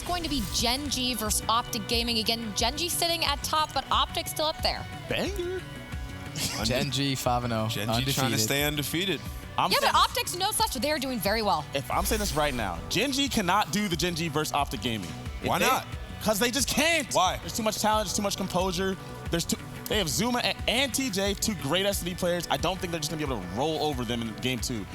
going to be Gen.G versus OpTic Gaming. Again, Gen.G sitting at top, but OpTic still up there. Banger. Gen.G 5-0. Gen.G trying to stay undefeated. Yeah, but OpTic's no such. They're doing very well. If I'm saying this right now, Gen.G cannot do the Gen.G versus OpTic Gaming. Why not? Because they just can't. Why? There's too much talent. There's too much composure. They have Zuma and TJ, two great SD players. I don't think they're just going to be able to roll over them in Game 2.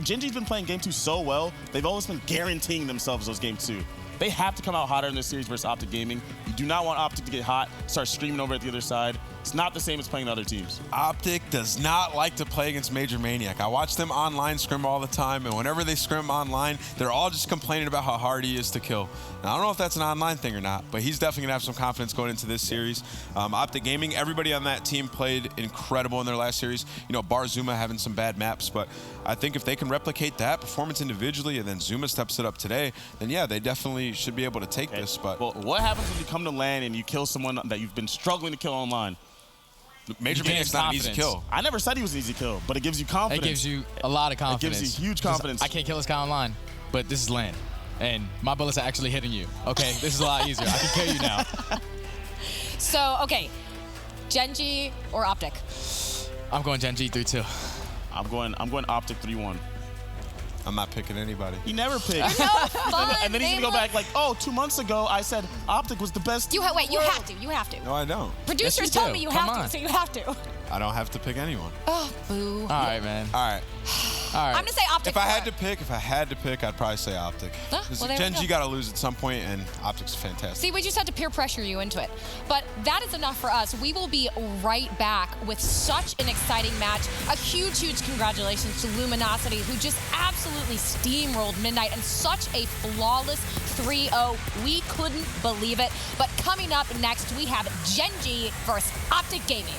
Gen.G's been playing Game 2 so well, they've always been guaranteeing themselves those Game 2. They have to come out hotter in this series versus OpTic Gaming. You do not want OpTic to get hot, start streaming over at the other side. It's not the same as playing other teams. OpTic does not like to play against Major Maniac. I watch them online scrim all the time, and whenever they scrim online, they're all just complaining about how hard he is to kill. Now, I don't know if that's an online thing or not, but he's definitely gonna have some confidence going into this series. OpTic Gaming, everybody on that team played incredible in their last series. You know, bar Zuma having some bad maps, but I think if they can replicate that performance individually and then Zuma steps it up today, then yeah, they definitely should be able to take this. But well, what happens when you come to LAN and you kill someone that you've been struggling to kill online? Major Maniac's not an easy kill. I never said he was an easy kill, but it gives you confidence. It gives you a lot of confidence. It gives you huge confidence. I can't kill this guy online, but this is LAN. And my bullets are actually hitting you. Okay, this is a lot easier. I can kill you now. So, okay, Gen.G or OpTic? I'm going Gen.G 3-2. I'm going OpTic 3-1. I'm not picking anybody. He never picked. No fun. And then he's gonna go back like, oh, 2 months ago I said OpTic was the best. Wait, you have to. You have to. No, I don't. Producers Yes, you told do. me you Come have on. to, so you have to. I don't have to pick anyone. Oh, boo. All right, man. All right. All right. I'm gonna say OpTic. If I had to pick, I'd probably say OpTic. Well, there we Gen.G go. got to lose at some point, and OpTic's fantastic. See, we just had to peer pressure you into it. But that is enough for us. We will be right back with such an exciting match. A huge, huge congratulations to Luminosity, who just absolutely steamrolled Midnight and such a flawless 3-0. We couldn't believe it. But coming up next, we have Gen.G versus OpTic Gaming.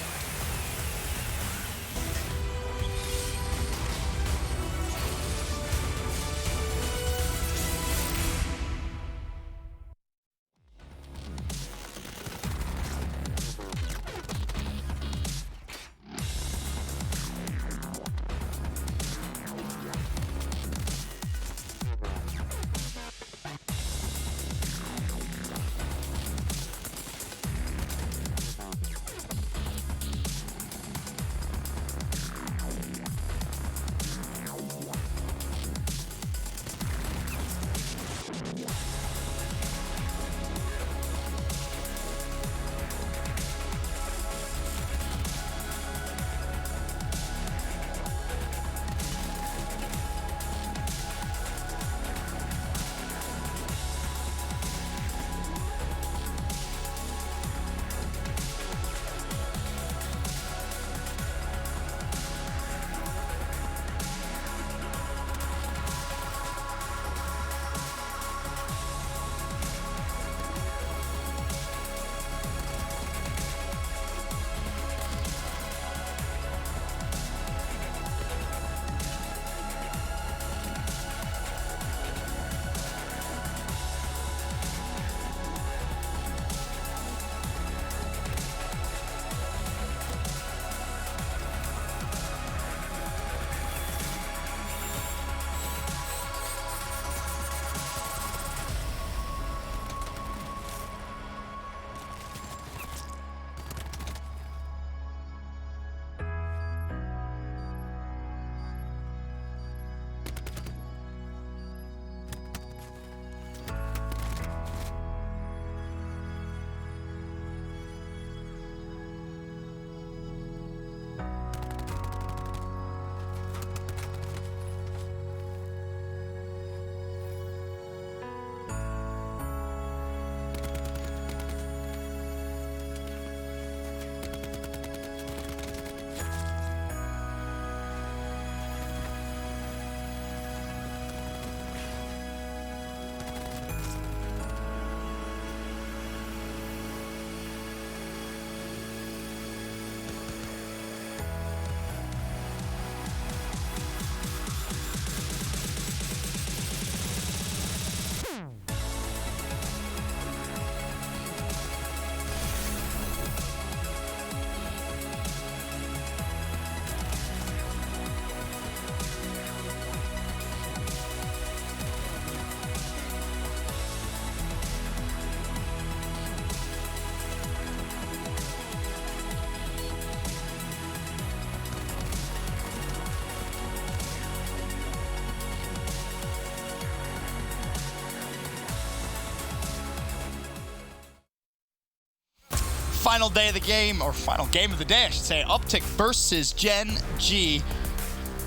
final day of the game, or final game of the day, I should say. OpTic versus Gen.G.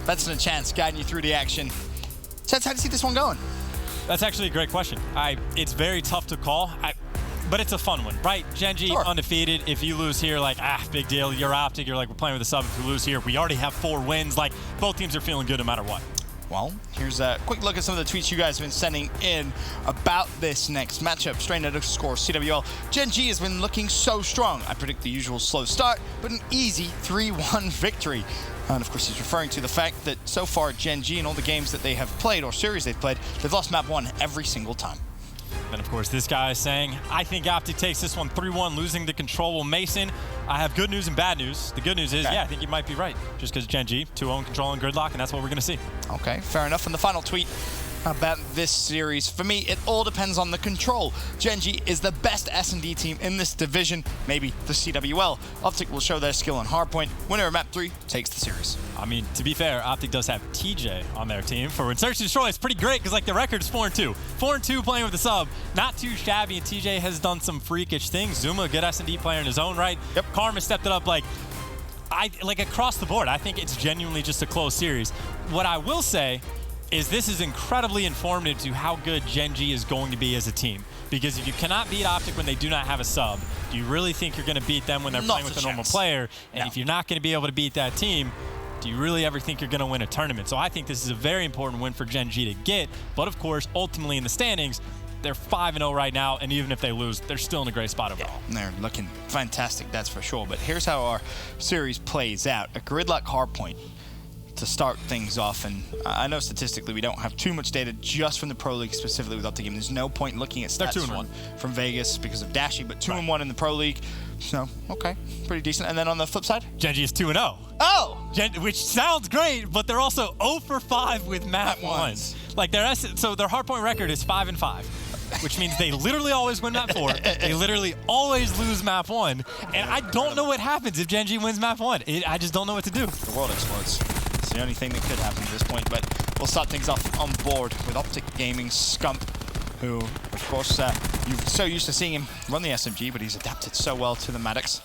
That's a chance guiding you through the action. Seth, how do you see this one going? That's actually a great question. It's very tough to call, but it's a fun one, right? Gen.G Sure. undefeated. If you lose here, like, big deal. You're OpTic. You're like, we're playing with a sub. If we lose here, we already have 4 wins. Like, both teams are feeling good no matter what. Well, here's a quick look at some of the tweets you guys have been sending in about this next matchup. Strain_CWL. Gen.G has been looking so strong. I predict the usual slow start, but an easy 3-1 victory. And of course, he's referring to the fact that so far Gen.G in all the games that they have played, or series they've played, they've lost map 1 every single time. And of course, this guy is saying, I think OpTic takes this one 3-1, losing the control. Well, Mason, I have good news and bad news. The good news is, yeah, I think you might be right. Just because Gen.G, 2-0 control and Gridlock, and that's what we're going to see. Okay, fair enough. And the final tweet about this series, for me, it all depends on the control. Gen.G is the best S&D team in this division, maybe the CWL. OpTic will show their skill on Hardpoint. Winner of map 3 takes the series. I mean, to be fair, OpTic does have TJ on their team. For when Search and Destroy, it's pretty great because, like, the record is 4-2. 4-2 playing with the sub. Not too shabby, and TJ has done some freakish things. Zuma, a good S&D player in his own right. Yep. Karma stepped it up, like across the board. I think it's genuinely just a close series. What I will say is this is incredibly informative to how good Gen.G is going to be as a team. Because if you cannot beat OpTic when they do not have a sub, do you really think you're going to beat them when they're playing with a normal player? And if you're not going to be able to beat that team, do you really ever think you're going to win a tournament? So I think this is a very important win for Gen.G to get. But of course, ultimately in the standings, they're 5-0 right now, and even if they lose, they're still in a great spot overall. They're looking fantastic, that's for sure. But here's how our series plays out. A Gridlock Hardpoint to start things off, and I know statistically we don't have too much data just from the Pro League specifically with OpTic. There's no point looking at stats from Vegas because of Dashy, but 2-1 in the Pro League. So, okay, pretty decent. And then on the flip side? Gen.G is 2-0. Oh! Which sounds great, but they're also 0-for-5 with map 1. Like so their Hardpoint record is 5-5. Which means they literally always win map 4. They literally always lose map 1. And I don't know what happens if Gen.G wins map 1. I just don't know what to do. The world explodes. It's the only thing that could happen at this point. But we'll start things off on board with OpTic Gaming Scump, who, of course, you're so used to seeing him run the SMG, but he's adapted so well to the Maddox.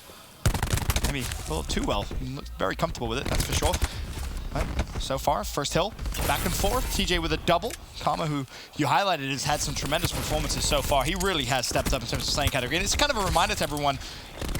Maybe a little too well. He looks very comfortable with it, that's for sure. But so far, first hill, back and forth. TJ with a double. Karma, who you highlighted, has had some tremendous performances so far. He really has stepped up in terms of slaying category. And it's kind of a reminder to everyone,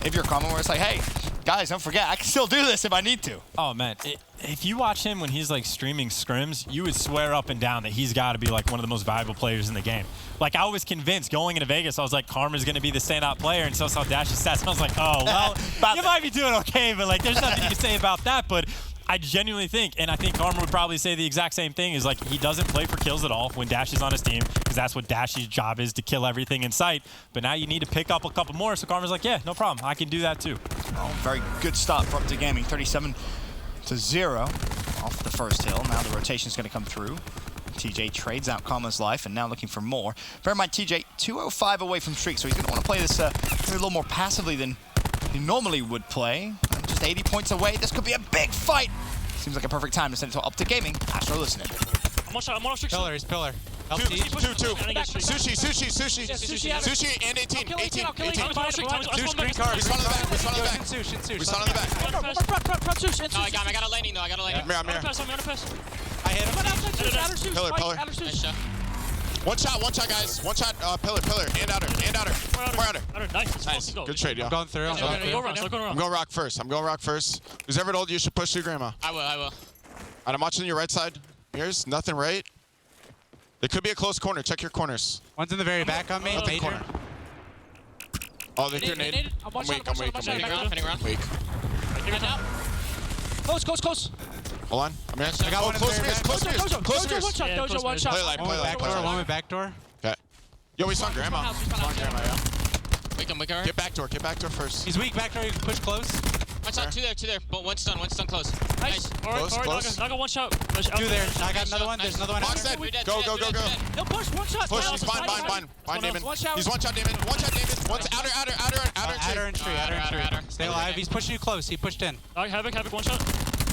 if you're Karma, where it's like, hey, guys, don't forget, I can still do this if I need to. Oh, man. If you watch him when he's, like, streaming scrims, you would swear up and down that he's got to be, like, one of the most valuable players in the game. Like, I was convinced going into Vegas, I was like, Karma's going to be the standout player, and so saw Dash's stats, and I was like, oh, well, you might be doing okay, but, like, there's nothing you can say about that. But I genuinely think, and I think Karma would probably say the exact same thing, is like he doesn't play for kills at all when Dash is on his team, because that's what Dash's job is, to kill everything in sight. But now you need to pick up a couple more, so Karma's like, yeah, no problem, I can do that too. Oh, very good start for OpTic Gaming, 37-0 off the first hill. Now the rotation's going to come through. TJ trades out Karma's life and now looking for more. Bear in mind, TJ 205 away from streak, so he's going to want to play this a little more passively than he normally would play. Just 80 points away. This could be a big fight. Seems like a perfect time to send it to OpTic Gaming. Astro listening. I'm on off streak. Pillar, he's pillar. Two. Sushi and 18. Two screen cars. We spawn on the back. No, I got a landing though. I'm gonna pass. I hit him. Pillar. One shot, guys. One shot, pillar, and outer. More outer. Nice. Good trade, y'all. I'm going through. I'm going rock first. Who's ever told you should push through Grandma? I will. Alright, I'm watching your right side. Here's nothing right. There could be a close corner. Check your corners. One's in the very back on me. Major. Corner. Oh, they're grenade. I'm weak. Close. Hold on. I'm here. I got one. Close mirrors. Dojo one shot. Play One with back door. Okay. Yo, we saw Grandma. Yeah. Wake him. Get back door first. He's weak. Back door. You can push close. One shot, two there. But one's done close. Nice. Close. Naga one shot. Two there. I got another one. There's another one. Box dead. Go. He'll push. One shot. Push. He's fine. Damon. He's one shot, Damon. One's outer and tree. Stay alive. He's pushing you close. He pushed in. Havoc, one shot.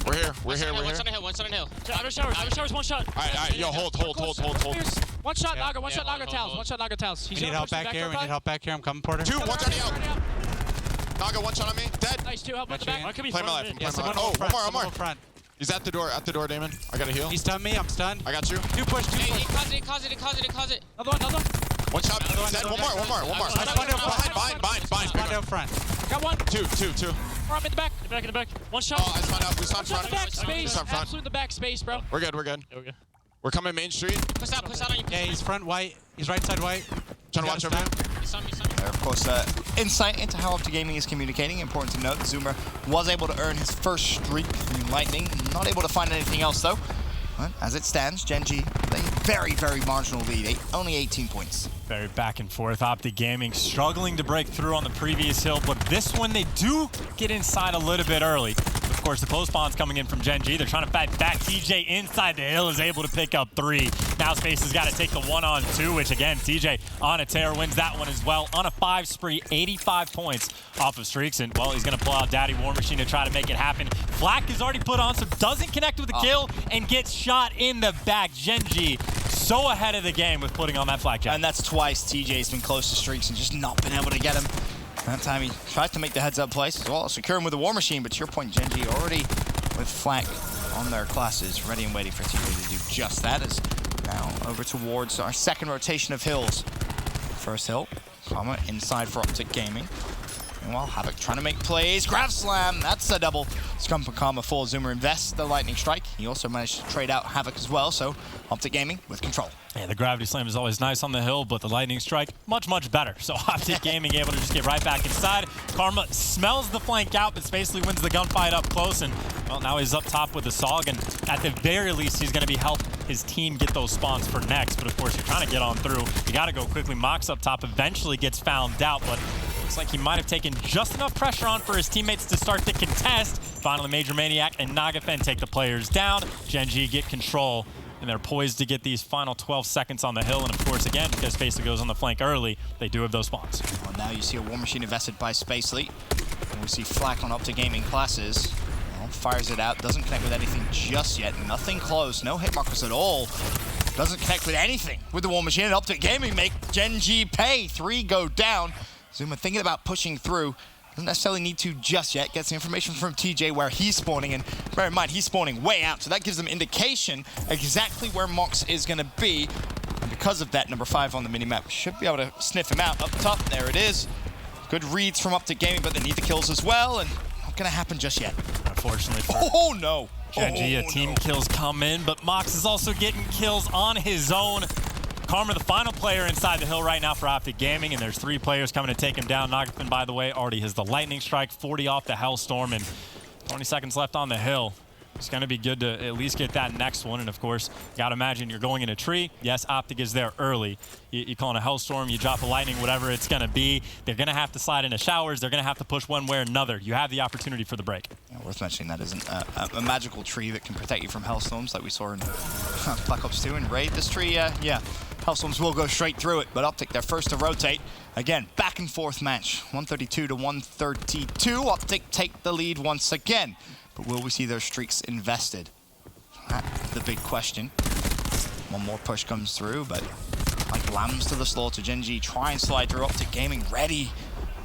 We're here. One's on the hill. Outer showers, one shot. Alright, yo, hold. One shot, Naga, one shot, Naga Towels. We need help back here. I'm coming, Porter. Two, one's already out. Naga, one shot on me. Dead. Nice, 2. Help at the back. One could be Play my front. life. Play my life. Oh, one more. Front. He's at the door, Damon. I got a heal. He stunned me. I'm stunned. I got you. 2 push. Hey, he caused it. Another one. One shot. Dead. One more. Spawned out front. Got one. Two. I'm in the back. In the back. One shot. Oh, I spawned out. We spawned One shot in the back front. space. Absolute in the back space, bro. We're good. There we go. We're coming main street. Push out on you. Yeah, he's front white. He's right side white. Trying to watch over him. He's on me. Of course, insight into how OpTic Gaming is communicating. Important to note, Zoomer was able to earn his first streak in Lightning. Not able to find anything else, though. But as it stands, Gen.G, a very, very marginal lead. Only 18 points. Very back and forth. OpTic Gaming struggling to break through on the previous hill, but this one they do get inside a little bit early. Of course, the post spawn's coming in from Gen.G. They're trying to fight back. TJ inside the hill is able to pick up 3. Now Space has got to take the 1-on-2, which again, TJ on a tear wins that one as well. On a 5 spree, 85 points off of streaks. And well, he's going to pull out Daddy War Machine to try to make it happen. Flak is already put on, so doesn't connect with the kill and gets shot in the back. Gen.G so ahead of the game with putting on that flak jack. And that's twice TJ's been close to streaks and just not been able to get him. That time he tried to make the heads-up place as well, secure him with a War Machine, but to your point, Gen.G already with flak on their classes, ready and waiting for TJ to do just that. Is now over towards our second rotation of hills. First hill, comma inside for OpTic Gaming. Meanwhile, Havoc trying to make plays. Grab slam, that's a double. Scump and Karma full. Zoomer invests the lightning strike. He also managed to trade out Havoc as well, so OpTic Gaming with control. Yeah, the gravity slam is always nice on the hill, but the lightning strike, much, much better. So OpTic Gaming able to just get right back inside. Karma smells the flank out, but basically wins the gunfight up close. And well, now he's up top with the SOG, and at the very least, he's going to be help his team get those spawns for next. But of course, you're trying to get on through. You got to go quickly. Mox up top eventually gets found out, but looks like he might have taken just enough pressure on for his teammates to start the contest. Finally, Major Maniac and Nagafen take the players down. Gen.G get control, and they're poised to get these final 12 seconds on the hill. And of course, again, because Spacely goes on the flank early, they do have those spawns. Well, now you see a War Machine invested by Spacely. And we see flak on OpTic Gaming classes. Well, fires it out, doesn't connect with anything just yet. Nothing close, no hit markers at all. Doesn't connect with anything with the War Machine. And OpTic Gaming make Gen.G pay. 3 go down. Zuma thinking about pushing through. Doesn't necessarily need to just yet. Gets the information from TJ where he's spawning, and bear in mind, he's spawning way out, so that gives them indication exactly where Mox is going to be. And because of that, number 5 on the minimap should be able to sniff him out. Up top, there it is. Good reads from OpTic Gaming, but they need the kills as well, and not going to happen just yet. Unfortunately for no. Gen.G, team kills come in, but Mox is also getting kills on his own. Karma, the final player inside the hill right now for OpTic Gaming, and there's 3 players coming to take him down. Nagafen, by the way, already has the lightning strike, 40 off the Hellstorm, and 20 seconds left on the hill. It's going to be good to at least get that next one, and of course, you got to imagine you're going in a tree. Yes, OpTic is there early. You call it a Hellstorm, you drop a lightning, whatever it's going to be. They're going to have to slide into showers. They're going to have to push one way or another. You have the opportunity for the break. Yeah, worth mentioning that isn't a magical tree that can protect you from Hellstorms like we saw in Black Ops 2 and Raid. This tree, yeah, Hellstorms will go straight through it, but OpTic, they're first to rotate. Again, back and forth match, 132 to 132. OpTic take the lead once again, but will we see those streaks invested? That's the big question. One more push comes through, but like lambs to the slaughter, Gen.G try and slide through. OpTic Gaming ready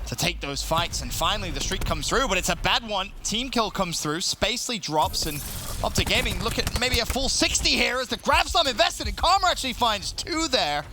to take those fights, and finally the streak comes through, but it's a bad one. Team kill comes through, Spacely drops, and OpTic Gaming look at maybe a full 60 here as the grab slam invested, and Karma actually finds 2 there.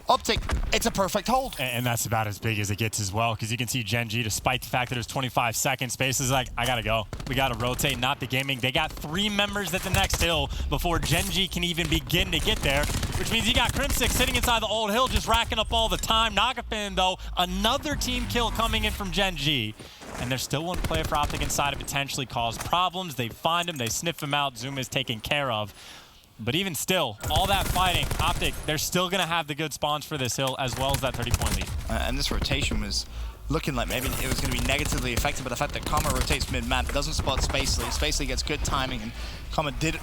OpTic, it's a perfect hold. And that's about as big as it gets as well, because you can see Gen.G, despite the fact that there's 25 seconds, Space is like, I gotta go. We gotta rotate, not the gaming. They got 3 members at the next hill before Gen.G can even begin to get there, which means you got Crimsix sitting inside the old hill, just racking up all the time. Nagafen, though, another team kill coming in from Gen.G. And there's still one player for OpTic inside to potentially cause problems. They find him, they sniff him out, Zoom is taken care of. But even still, all that fighting, OpTic, they're still going to have the good spawns for this hill, as well as that 30-point lead. And this rotation was looking like maybe it was going to be negatively affected by the fact that Karma rotates mid-map, doesn't spot Spacely. Spacely gets good timing, and Karma did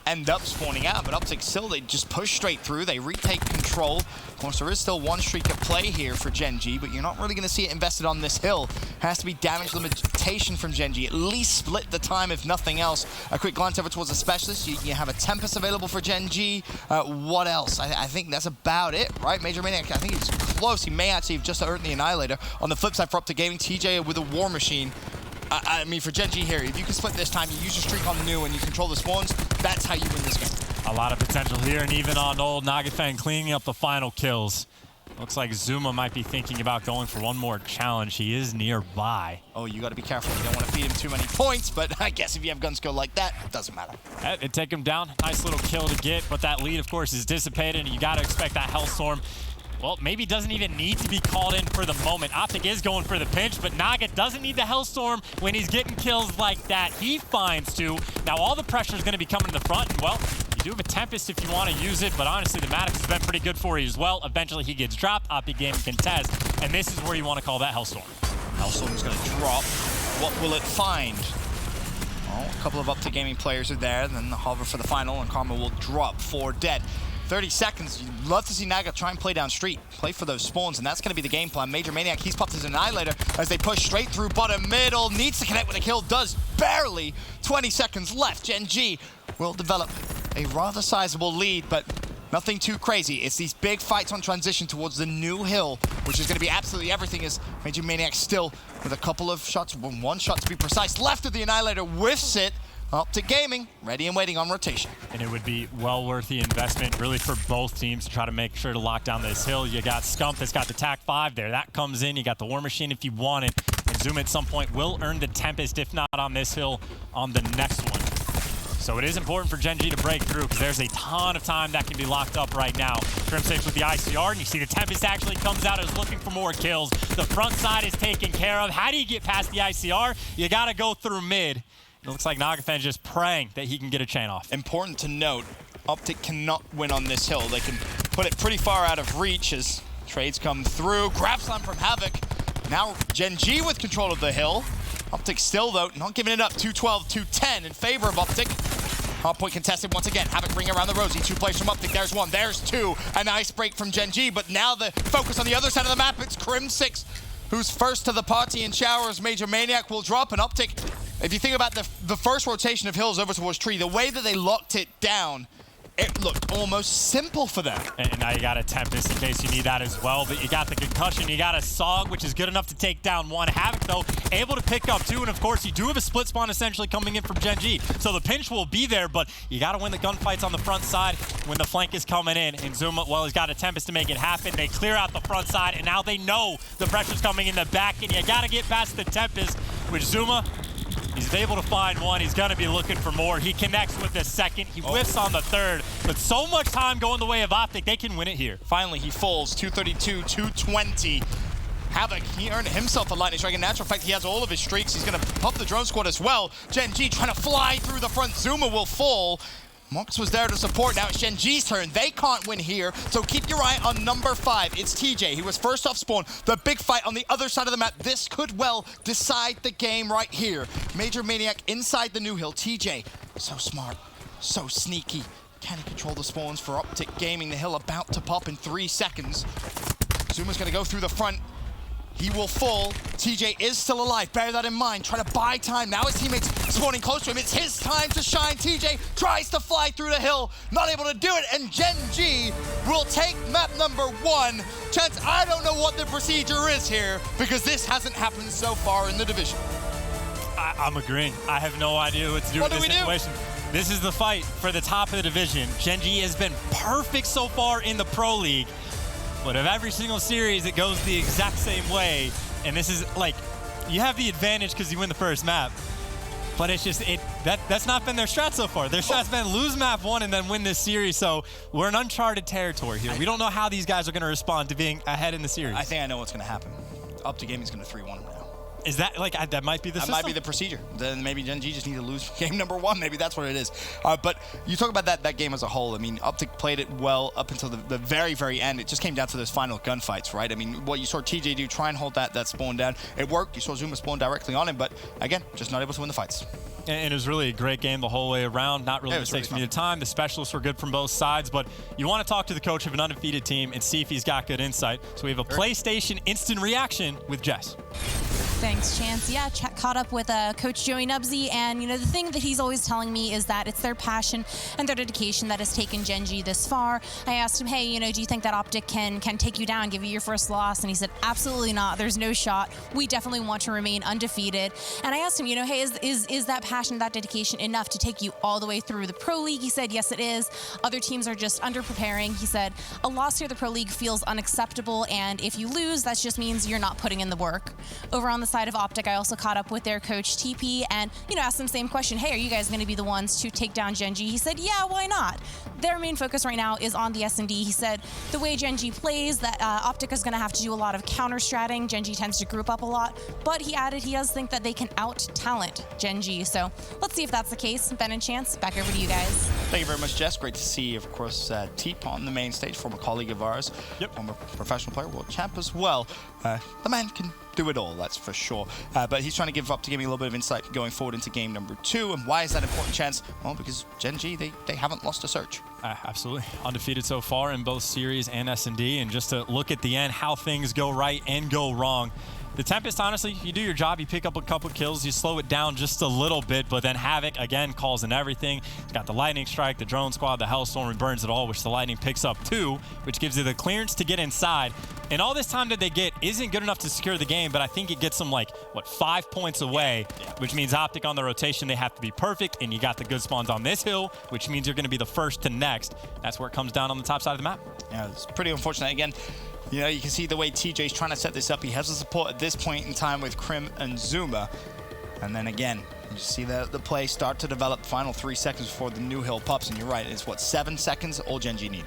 end up spawning out, but OpTic still, they just push straight through. They retake control. Of course, there is still one streak at play here for Gen.G, but you're not really going to see it invested on this hill. Has to be damage limitation from Gen.G. At least split the time, if nothing else. A quick glance over towards the specialist. You have a Tempest available for Gen.G. What else? I think that's about it, right? Major Maniac, I think he's close. He may actually have just earned the Annihilator. On the flip side for OpTic Gaming, TJ with a War Machine. I mean, for Gen.G here, if you can split this time, you use your streak on the new and you control the spawns, that's how you win this game. A lot of potential here, and even on old Nagafeng cleaning up the final kills. Looks like Zuma might be thinking about going for one more challenge. He is nearby. Oh, you got to be careful. You don't want to feed him too many points, but I guess if you have gun skill like that, it doesn't matter. It take him down. Nice little kill to get, but that lead, of course, is dissipated, and you got to expect that Hellstorm. Well, maybe doesn't even need to be called in for the moment. OpTic is going for the pinch, but Naga doesn't need the Hellstorm when he's getting kills like that. He finds two. Now all the pressure is going to be coming to the front, and well, you do have a Tempest if you want to use it, but honestly, the Maddox has been pretty good for you as well. Eventually he gets dropped, OpTic Gaming contest, and this is where you want to call that Hellstorm. Hellstorm is going to drop. What will it find? Well, a couple of OpTic Gaming players are there, then the hover for the final, and Karma will drop 4 dead. 30 seconds. You'd love to see Naga try and play down street, play for those spawns, and that's going to be the game plan. Major Maniac, he's popped his Annihilator as they push straight through bottom middle. Needs to connect with a kill, does barely. 20 seconds left. Gen.G will develop a rather sizable lead, but nothing too crazy. It's these big fights on transition towards the new hill, which is going to be absolutely everything, as Major Maniac still with a couple of shots, one shot to be precise, left of the Annihilator, whiffs it. OpTic Gaming, ready and waiting on rotation. And it would be well worth the investment, really, for both teams to try to make sure to lock down this hill. You got Scump that's got the TAC 5 there. That comes in. You got the War Machine if you want it. And Zoom at some point will earn the Tempest, if not on this hill, on the next one. So it is important for Gen.G to break through, because there's a ton of time that can be locked up right now. Crimsafe with the ICR, and you see the Tempest actually comes out, is looking for more kills. The front side is taken care of. How do you get past the ICR? You got to go through mid. It looks like Nagafeng just praying that he can get a chain off. Important to note, OpTic cannot win on this hill. They can put it pretty far out of reach as trades come through. Grab slam from Havoc. Now Gen.G with control of the hill. OpTic still, though, not giving it up. 212, 210 in favor of OpTic. Hardpoint contested once again. Havoc ring around the rosy. 2 players from OpTic. There's 1. There's 2. A nice break from Gen.G, but now the focus on the other side of the map. It's Crim6, who's first to the party in showers. Major Maniac will drop, and OpTic, if you think about the first rotation of hills over towards tree, the way that they locked it down, it looked almost simple for them. And now you got a Tempest in case you need that as well, but you got the concussion, you got a Sog, which is good enough to take down 1. Havoc, though, able to pick up 2, and of course, you do have a split spawn essentially coming in from Gen.G, so the pinch will be there, but you got to win the gunfights on the front side when the flank is coming in, and Zuma, well, he's got a Tempest to make it happen. They clear out the front side, and now they know the pressure's coming in the back, and you got to get past the Tempest, which Zuma, he's able to find 1. He's going to be looking for more. He connects with the 2nd. He whiffs on the 3rd. But so much time going the way of OpTic, they can win it here. Finally, he falls. 232, 220. Havoc, he earned himself a lightning strike. In natural fact, he has all of his streaks. He's going to pop the drone squad as well. Gen.G trying to fly through the front. Zuma will fall. Mox was there to support. Now it's Gen.G's turn. They can't win here, so keep your eye on number 5. It's TJ. He was first off spawn. The big fight on the other side of the map. This could well decide the game right here. Major Maniac inside the new hill. TJ, so smart, so sneaky. Can he control the spawns for OpTic Gaming? The hill about to pop in 3 seconds. Zuma's going to go through the front. He will fall. TJ is still alive. Bear that in mind. Try to buy time. Now his teammates spawning close to him. It's his time to shine. TJ tries to fly through the hill. Not able to do it. And Gen.G will take map number 1. Chance, I don't know what the procedure is here, because this hasn't happened so far in the division. I'm agreeing. I have no idea what to do with this situation. This is the fight for the top of the division. Gen.G has been perfect so far in the Pro League. But of every single series, it goes the exact same way. And this is like, you have the advantage because you win the first map. But it's just, that's not been their strat so far. Their strat's been lose map 1 and then win this series. So we're in uncharted territory here. We don't know how these guys are going to respond to being ahead in the series. I think I know what's going to happen. OpTic Gaming's going to 3-1 now. Is that, like, that might be the system? That might be the procedure. Then maybe Gen.G just need to lose game number 1. Maybe that's what it is. But you talk about that game as a whole. I mean, OpTic played it well up until the very, very end. It just came down to those final gunfights, right? I mean, what you saw TJ do, try and hold that spawn down. It worked. You saw Zuma spawn directly on him, but again, just not able to win the fights. And it was really a great game the whole way around. Not really mistakes from either time. The specialists were good from both sides, but you want to talk to the coach of an undefeated team and see if he's got good insight. So we have a PlayStation instant reaction with Jess. Thanks, Chance. Yeah, caught up with Coach Joey Nubsy, and the thing that he's always telling me is that it's their passion and their dedication that has taken Gen.G this far. I asked him, hey, do you think that OpTic can take you down, give you your first loss? And he said, absolutely not. There's no shot. We definitely want to remain undefeated. And I asked him, hey, is that passion, that dedication enough to take you all the way through the Pro League? He said, yes, it is. Other teams are just under-preparing. He said, a loss here at the Pro League feels unacceptable, and if you lose, that just means you're not putting in the work. Over on the side of OpTic, I also caught up with their coach TP and asked them the same question. Hey, are you guys going to be the ones to take down Gen.G? He said, yeah, why not? Their main focus right now is on the S&D. He said the way Gen.G plays, that OpTic is going to have to do a lot of counter-stratting. Gen.G tends to group up a lot, but he added he does think that they can out-talent Gen.G. So let's see if that's the case. Ben and Chance, back over to you guys. Thank you very much, Jess. Great to see, of course, Teep on the main stage, former colleague of ours, former professional player, world champ as well. The man can do it all, that's for sure. But he's trying to give OpTic Gaming a little bit of insight going forward into game number 2. And why is that important, Chance? Well, because Gen.G, they haven't lost a search. Absolutely. Undefeated so far in both Series and S&D. And just to look at the end, how things go right and go wrong. The Tempest, honestly, you do your job, you pick up a couple kills, you slow it down just a little bit, but then Havoc, again, calls in everything. He's got the Lightning Strike, the Drone Squad, the Hellstorm, and burns it all, which the Lightning picks up too, which gives you the clearance to get inside. And all this time that they get isn't good enough to secure the game, but I think it gets them 5 points away, which means OpTic on the rotation, they have to be perfect, and you got the good spawns on this hill, which means you're going to be the first to next. That's where it comes down on the top side of the map. Yeah, it's pretty unfortunate. Again, you can see the way TJ's trying to set this up. He has the support at this point in time with Krim and Zuma. And then again, you see the play start to develop. Final 3 seconds before the new hill pops. And you're right, it's 7 seconds all Gen.G need.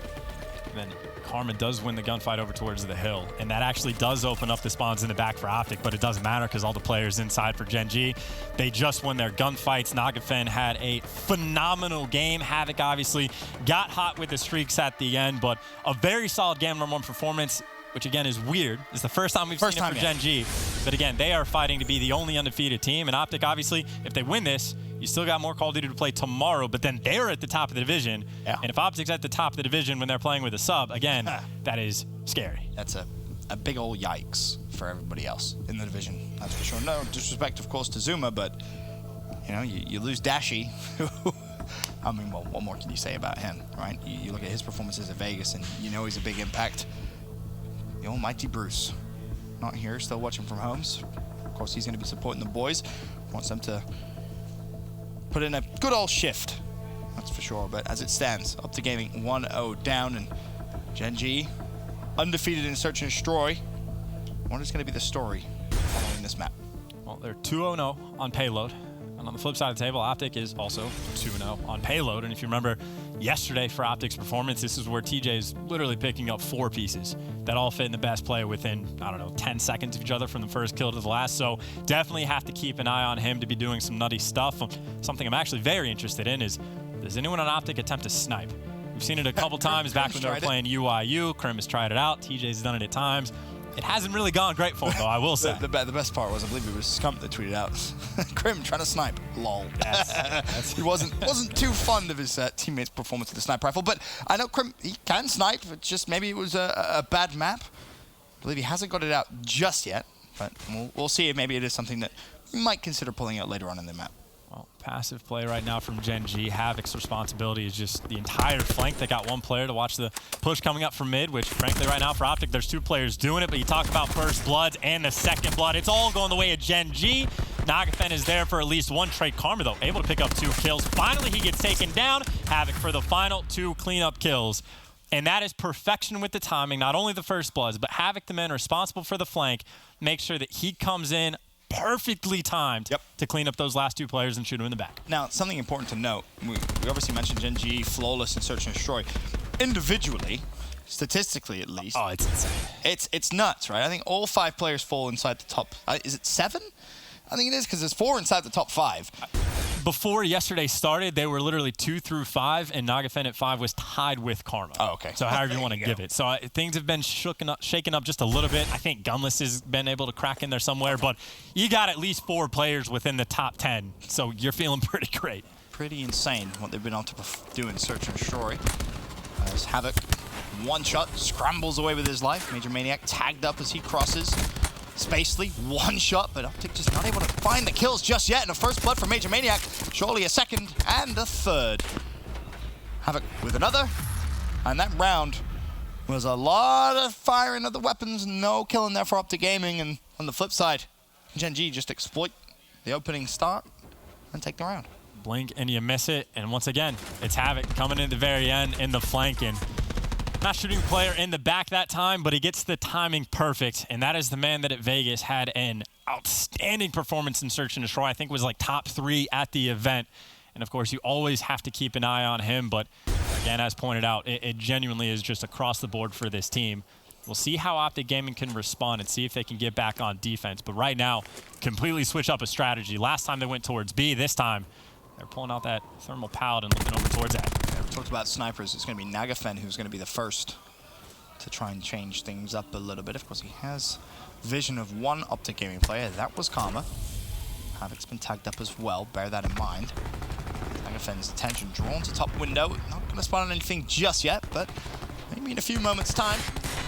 Then Karma does win the gunfight over towards the hill. And that actually does open up the spawns in the back for OpTic, but it doesn't matter because all the players inside for Gen.G. They just won their gunfights. Nagafen had a phenomenal game. Havoc obviously got hot with the streaks at the end, but a very solid game number 1 performance, which again is weird. It's the first time we've seen it for Gen.G. But again, they are fighting to be the only undefeated team. And OpTic, obviously, if they win this, you still got more Call of Duty to play tomorrow, but then they're at the top of the division. Yeah. And if OpTic's at the top of the division when they're playing with a sub, again, that is scary. That's a big old yikes for everybody else in the division. That's for sure. No disrespect, of course, to Zuma, but you lose Dashi. I mean, well, what more can you say about him, right? You look at his performances at Vegas, and he's a big impact. The almighty Bruce, not here, still watching from homes. Of course, he's going to be supporting the boys. Wants them to put in a good old shift, that's for sure. But as it stands, OpTic Gaming 1-0 down, and Gen.G undefeated in Search and Destroy. What is going to be the story following this map? Well, they're 2-0 on Payload. And on the flip side of the table, OpTic is also 2-0 on Payload. And if you remember yesterday for OpTic's performance, this is where TJ is literally picking up 4 pieces that all fit in the best play within, 10 seconds of each other from the first kill to the last. So definitely have to keep an eye on him to be doing some nutty stuff. Something I'm actually very interested in is, does anyone on OpTic attempt to snipe? We've seen it a couple times back when they were playing UIU. Krim has tried it out. TJ's done it at times. It hasn't really gone great for him, though, I will say. The best part was, I believe it was Scump that tweeted out, Krim trying to snipe, lol. He wasn't too fond of his teammates' performance with the sniper rifle, but I know Krim, he can snipe, it's just maybe it was a bad map. I believe he hasn't got it out just yet, but we'll see if maybe it is something that we might consider pulling out later on in the map. Well, passive play right now from Gen.G. Havoc's responsibility is just the entire flank. They got one player to watch the push coming up from mid, which frankly right now for OpTic, there's 2 players doing it, but you talk about first bloods and the second blood. It's all going the way of Gen.G. Nagafen is there for at least 1 trade. Karma, though, able to pick up 2 kills. Finally, he gets taken down. Havoc for the final 2 cleanup kills. And that is perfection with the timing, not only the first bloods, but Havoc, the man responsible for the flank, make sure that he comes in perfectly timed to clean up those last 2 players and shoot them in the back. Now, something important to note, we obviously mentioned Gen.G, flawless in Search and Destroy. Individually, statistically at least, it's insane. It's nuts, right? I think all 5 players fall inside the top, is it 7? I think it is, because there's 4 inside the top 5. before yesterday started, they were literally 2 through 5, and Nagafen at 5 was tied with Karma. Oh, okay. So however you want to give it. So things have been shaken up just a little bit. I think Gunless has been able to crack in there somewhere, but you got at least 4 players within the top 10, so you're feeling pretty great. Pretty insane what they've been able to do in Search and Destroy. As Havoc, one shot, scrambles away with his life. Major Maniac tagged up as he crosses. Spacely, one shot, but OpTic just not able to find the kills just yet. And a first blood for Major Maniac, surely a second and a third. Havoc with another, and that round was a lot of firing of the weapons, no killing there for OpTic Gaming. And on the flip side, Gen.G just exploit the opening start and take the round. Blink and you miss it, and once again, it's Havoc coming in the very end in the flanking. Not shooting player in the back that time, but he gets the timing perfect, and that is the man that at Vegas had an outstanding performance in Search and Destroy. I think it was like top 3 at the event, and of course you always have to keep an eye on him, but again, as pointed out, it genuinely is just across the board for this team. We'll see how OpTic Gaming can respond and see if they can get back on defense, but right now, completely switch up a strategy. Last time they went towards B, this time they're pulling out that thermal pallet and looking over towards that. We talked about snipers. It's going to be Nagafen who's going to be the first to try and change things up a little bit. Of course, he has vision of one OpTic Gaming player. That was Karma. Havoc's been tagged up as well. Bear that in mind. Nagafen's attention drawn to top window. Not going to spot on anything just yet, but maybe in a few moments' time,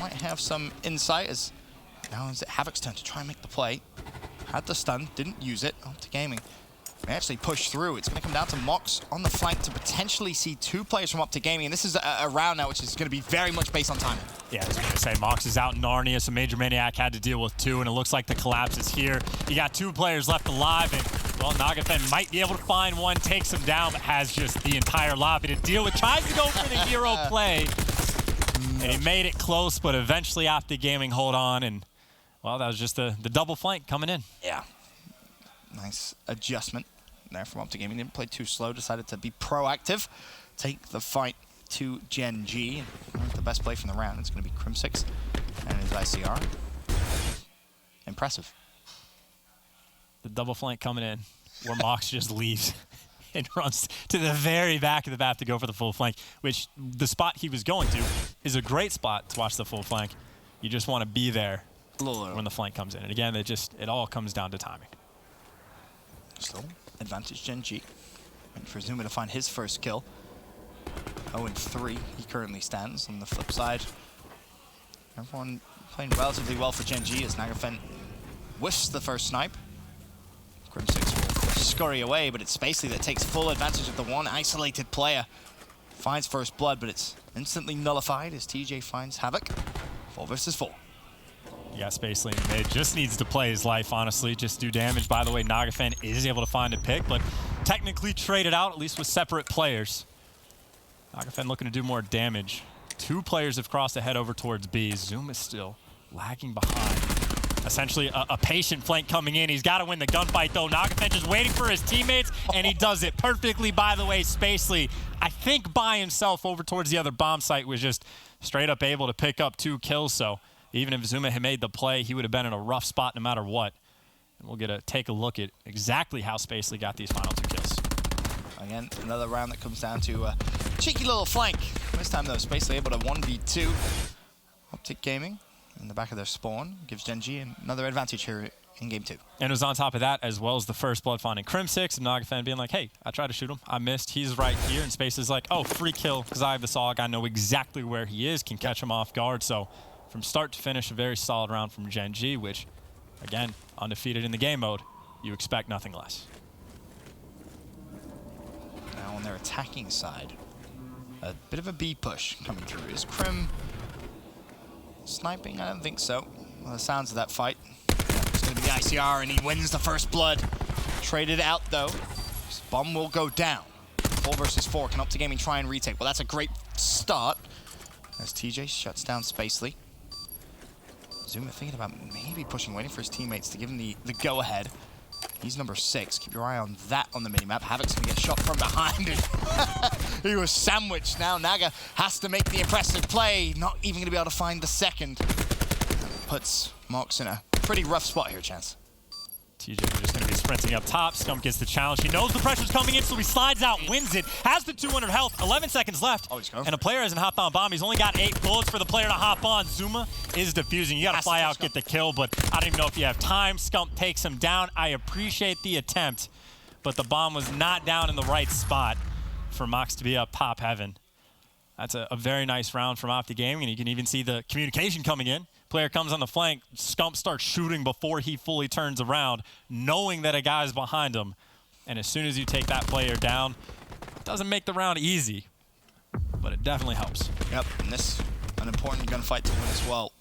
might have some insight. As now is it Havoc's turn to try and make the play. Had the stun, didn't use it. OpTic Gaming may actually push through. It's going to come down to Mox on the flank to potentially see 2 players from OpTic Gaming, and this is a round now which is going to be very much based on timing. Yeah, I was going to say, Mox is out in Narnia, so Major Maniac had to deal with 2, and it looks like the collapse is here. You got 2 players left alive, and, well, Nagafen might be able to find one, takes him down, but has just the entire lobby to deal with. Tries to go for the hero play, and he made it close, but eventually OpTic Gaming hold on, and, well, that was just the double flank coming in. Yeah. Nice adjustment there from OpTic Gaming. Didn't play too slow, decided to be proactive, take the fight to Gen.G. The best play from the round is going to be Crim6 and his ICR. Impressive. The double flank coming in, where Mox just leaves and runs to the very back of the map to go for the full flank, which the spot he was going to is a great spot to watch the full flank. You just want to be there when the flank comes in. And again, it all comes down to timing. Still, advantage Gen.G. And for Zuma to find his first kill. 0-3 he currently stands. On the flip side, everyone playing relatively well for Gen.G as Nagafen whiffs the first snipe. Crim6 will scurry away, but it's Spacely that takes full advantage of the one isolated player. Finds first blood, but it's instantly nullified as TJ finds Havoc. 4 versus 4. Yeah, Spacely in mid just needs to play his life, honestly. Just do damage. By the way, Nagafen is able to find a pick, but technically traded out, at least with separate players. Nagafen looking to do more damage. 2 players have crossed ahead over towards B. Zoom is still lagging behind. Essentially a patient flank coming in. He's got to win the gunfight, though. Nagafen just waiting for his teammates, and he does it perfectly. By the way, Spacely, I think by himself over towards the other bomb site, was just straight up able to pick up 2 kills, so even if Zuma had made the play, he would have been in a rough spot no matter what. And we'll take a look at exactly how Spacely got these final 2 kills. Again, another round that comes down to a cheeky little flank. This time, though, Spacely able to 1v2. OpTic Gaming in the back of their spawn gives Gen.G another advantage here in game 2. And it was on top of that, as well as the first blood finding Crim6 and Nagafen being like, hey, I tried to shoot him. I missed. He's right here. And Spacely's like, oh, free kill because I have the SOG. I know exactly where he is, can catch him off guard. So from start to finish, a very solid round from Gen.G, which, again, undefeated in the game mode, you expect nothing less. Now on their attacking side, a bit of a B push coming through. Is Crim sniping? I don't think so. Well, the sounds of that fight. It's going to be the ICR, and he wins the first blood. Traded out, though. This bomb will go down. 4 versus 4. Can OpTic Gaming try and retake? Well, that's a great start. As TJ shuts down Spacely. Zuma thinking about maybe pushing, waiting for his teammates to give him the go-ahead. He's number 6. Keep your eye on that on the minimap. Havoc's going to get shot from behind. He was sandwiched. Now Naga has to make the impressive play. Not even going to be able to find the second. Puts Mox in a pretty rough spot here, Chance. TJ just going to be sprinting up top. Scump gets the challenge. He knows the pressure's coming in, so he slides out, wins it, has the 200 health, 11 seconds left. And a player hasn't hopped on bomb. He's only got 8 bullets for the player to hop on. Zuma is defusing. You got to fly out, get the kill, but I don't even know if you have time. Scump takes him down. I appreciate the attempt, but the bomb was not down in the right spot for Mox to be up top heaven. That's a very nice round from OpTic Gaming, and you can even see the communication coming in. Player comes on the flank, Scump starts shooting before he fully turns around, knowing that a guy's behind him. And as soon as you take that player down, it doesn't make the round easy, but it definitely helps. Yep, and this an important gunfight to win as well.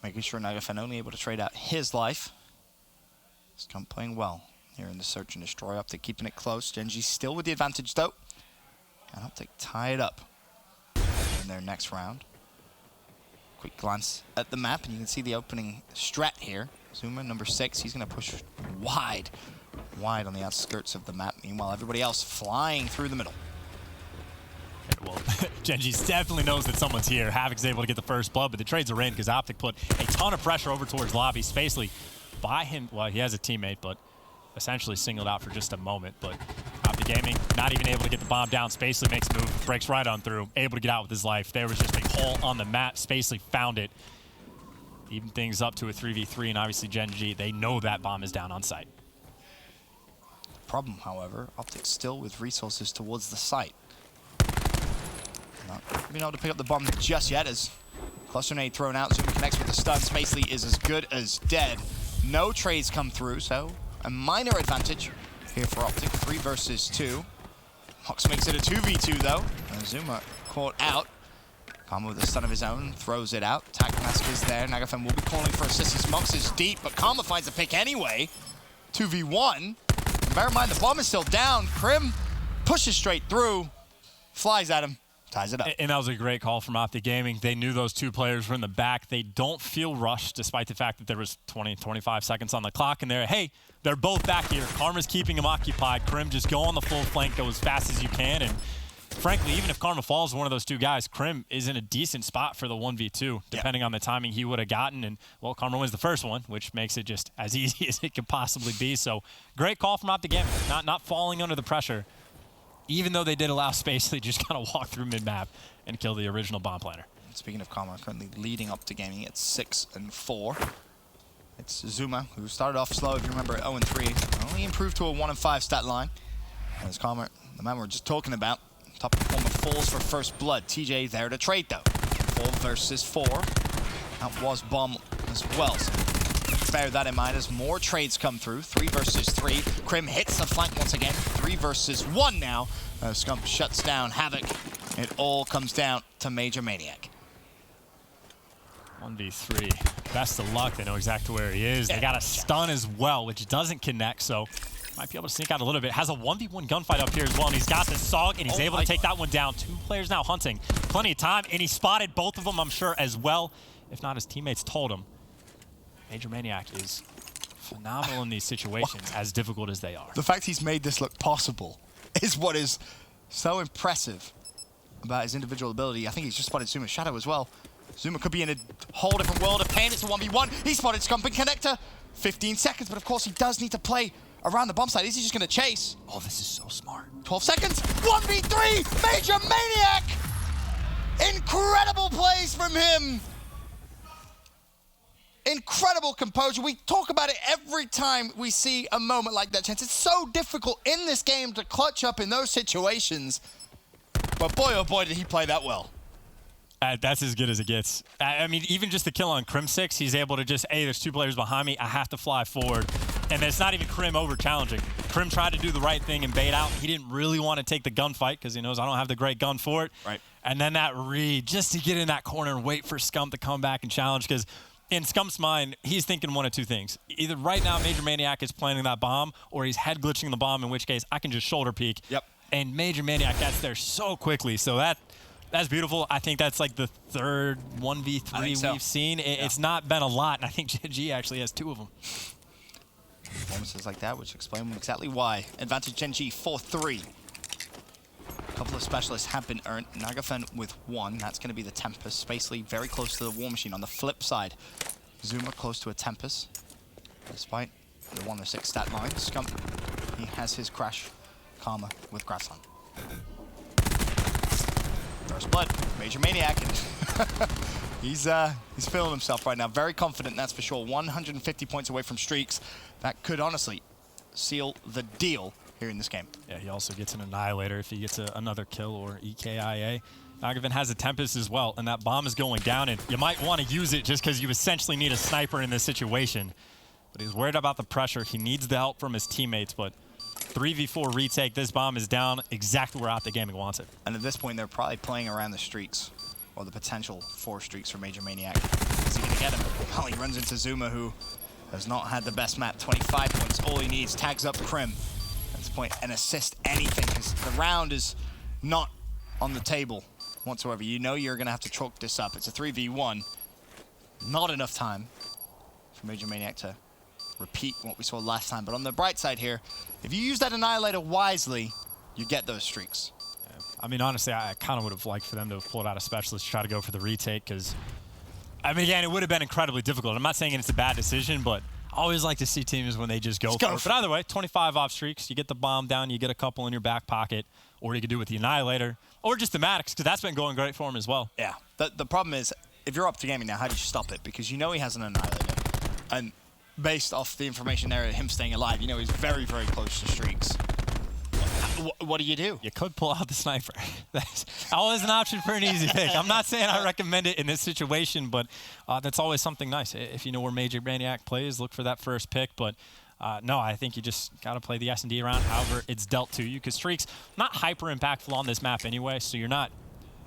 Making sure Nagafen only able to trade out his life. Scump playing well here in the search and destroy. OpTic keeping it close. Gen.G still with the advantage though. And OpTic tie it up in their next round. Quick glance at the map, and you can see the opening strat here. Zuma, number 6, he's going to push wide on the outskirts of the map. Meanwhile, everybody else flying through the middle. Okay, well, Gen.G definitely knows that someone's here. Havoc's able to get the first blood, but the trades are in because OpTic put a ton of pressure over towards lobby. Spacely by him, well, he has a teammate, but essentially singled out for just a moment. But OpTic Gaming not even able to get the bomb down. Spacely makes a move, breaks right on through, able to get out with his life. There was just a hole on the map. Spacely found it. Even things up to a 3v3, and obviously Gen.G, they know that bomb is down on site. Problem, however, OpTic still with resources towards the site. Not being able to pick up the bomb just yet as cluster nade thrown out. Zuma connects with the stun. Spacely is as good as dead. No trades come through, so a minor advantage here for OpTic. 3 versus 2. Mox makes it a 2v2 though. And Zuma caught out. Karma with a stun of his own, throws it out. Tac Mask is there. Nagafen will be calling for assistance. Mox is deep, but Karma finds a pick anyway. 2v1. Bear in mind, the bomb is still down. Krim pushes straight through, flies at him, ties it up. And that was a great call from OpTic Gaming. They knew those 2 players were in the back. They don't feel rushed, despite the fact that there was 20, 25 seconds on the clock. And hey, they're both back here. Karma's keeping him occupied. Krim, just go on the full flank, go as fast as you can. And frankly, even if Karma falls one of those 2 guys, Krim is in a decent spot for the 1v2, depending on the timing he would have gotten. And, well, Karma wins the first one, which makes it just as easy as it could possibly be. So, great call from OpTic Gaming, not falling under the pressure, even though they did allow Spacely just kind of walk through mid-map and kill the original bomb planner. Speaking of Karma, currently leading OpTic Gaming at 6-4. It's Zuma, who started off slow, if you remember, at 0-3. Only improved to a 1-5 stat line. And as Karma, the man we're just talking about, top performer falls for first blood. TJ there to trade though. 4 versus 4. That was bomb as well. So bear that in mind as more trades come through. 3 versus 3. Krim hits the flank once again. 3 versus 1 now. Scump shuts down Havoc. It all comes down to Major Maniac. 1v3. Best of luck. They know exactly where he is. They got a stun as well, which doesn't connect, so might be able to sneak out a little bit. Has a 1v1 gunfight up here as well, and he's got the SOG, and he's able to take that one down. 2 players now hunting. Plenty of time, and he spotted both of them, I'm sure, as well. If not, his teammates told him. Major Maniac is phenomenal in these situations, as difficult as they are. The fact he's made this look possible is what is so impressive about his individual ability. I think he's just spotted Zuma's shadow as well. Zuma could be in a whole different world of pain. It's a 1v1. He spotted Scump and Connector. 15 seconds, but of course he does need to play around the bomb site. Is he just going to chase? Oh, this is so smart. 12 seconds. 1v3. Major Maniac. Incredible plays from him. Incredible composure. We talk about it every time we see a moment like that, Chance. It's so difficult in this game to clutch up in those situations. But boy, oh boy, did he play that well. That's as good as it gets. I mean, even just the kill on Krim 6, he's able to just, hey, there's 2 players behind me. I have to fly forward. And it's not even Krim over-challenging. Krim tried to do the right thing and bait out. He didn't really want to take the gunfight because he knows I don't have the great gun for it. Right. And then that read, just to get in that corner and wait for Scump to come back and challenge, because in Scump's mind, he's thinking one of 2 things. Either right now Major Maniac is planting that bomb, or he's head glitching the bomb, in which case I can just shoulder peek. Yep. And Major Maniac gets there so quickly. So that's beautiful. I think that's like the 3rd 1v3 we've seen. It's not been a lot, and I think Gen.G actually has 2 of them. Performances like that, which explain exactly why. Advantage Gen.G 4-3. A couple of specialists have been earned. Nagafen with 1. That's going to be the Tempest. Spacely very close to the War Machine. On the flip side, Zuma close to a Tempest. Despite the 1-6 stat line. Scump, he has his crash karma with Grassland. First blood, Major Maniac. He's feeling himself right now. Very confident, that's for sure. 150 points away from streaks. That could honestly seal the deal here in this game. Yeah, he also gets an Annihilator if he gets another kill or EKIA. Nagavan has a Tempest as well, and that bomb is going down, and you might want to use it just because you essentially need a sniper in this situation. But he's worried about the pressure. He needs the help from his teammates, but 3v4 retake, this bomb is down exactly where OpTic Gaming wants it. And at this point, they're probably playing around the streaks, or the potential 4 streaks for Major Maniac. Is he going to get him? Well, he runs into Zuma, who has not had the best map. 25 points, all he needs. Tags up Krim. At this point, an assist, anything, because the round is not on the table whatsoever. You know you're going to have to chalk this up. It's a 3v1. Not enough time for Major Maniac to repeat what we saw last time. But on the bright side here, if you use that Annihilator wisely, you get those streaks. I mean, honestly, I kind of would have liked for them to have pulled out a Specialist to try to go for the retake, because, I mean, again, it would have been incredibly difficult. I'm not saying it's a bad decision, but I always like to see teams when they just go for it. But either way, 25 off streaks, you get the bomb down, you get a couple in your back pocket, or you could do it with the Annihilator, or just the Maddox, because that's been going great for him as well. Yeah. The problem is, if you're OpTic Gaming now, how do you stop it? Because you know he has an Annihilator. And based off the information there, him staying alive, you know he's very, very close to streaks. What do? You could pull out the sniper. That's always an option for an easy pick. I'm not saying I recommend it in this situation, but that's always something nice. If you know where Major Maniac plays, look for that first pick. But no, I think you just got to play the S&D around however it's dealt to you, because streaks not hyper impactful on this map anyway, so you're not.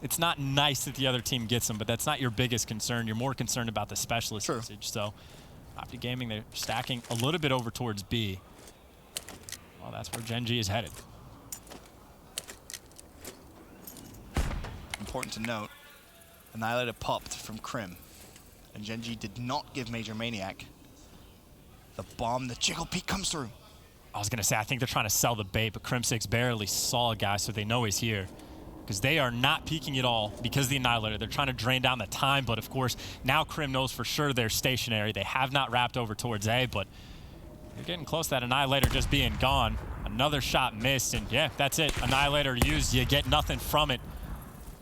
It's not nice that the other team gets them, but that's not your biggest concern. You're more concerned about the Specialist usage. So OpTic Gaming, they're stacking a little bit over towards B. Well, that's where Gen.G is headed. Important to note, Annihilator popped from Krim, and Gen.G did not give Major Maniac the bomb. The Jiggle Peek comes through. I was going to say, I think they're trying to sell the bait, but Crim6 barely saw a guy, so they know he's here. Because they are not peeking at all because of the Annihilator. They're trying to drain down the time, but of course, now Krim knows for sure they're stationary. They have not wrapped over towards A, but they're getting close to that Annihilator just being gone. Another shot missed, and yeah, that's it. Annihilator used, you get nothing from it.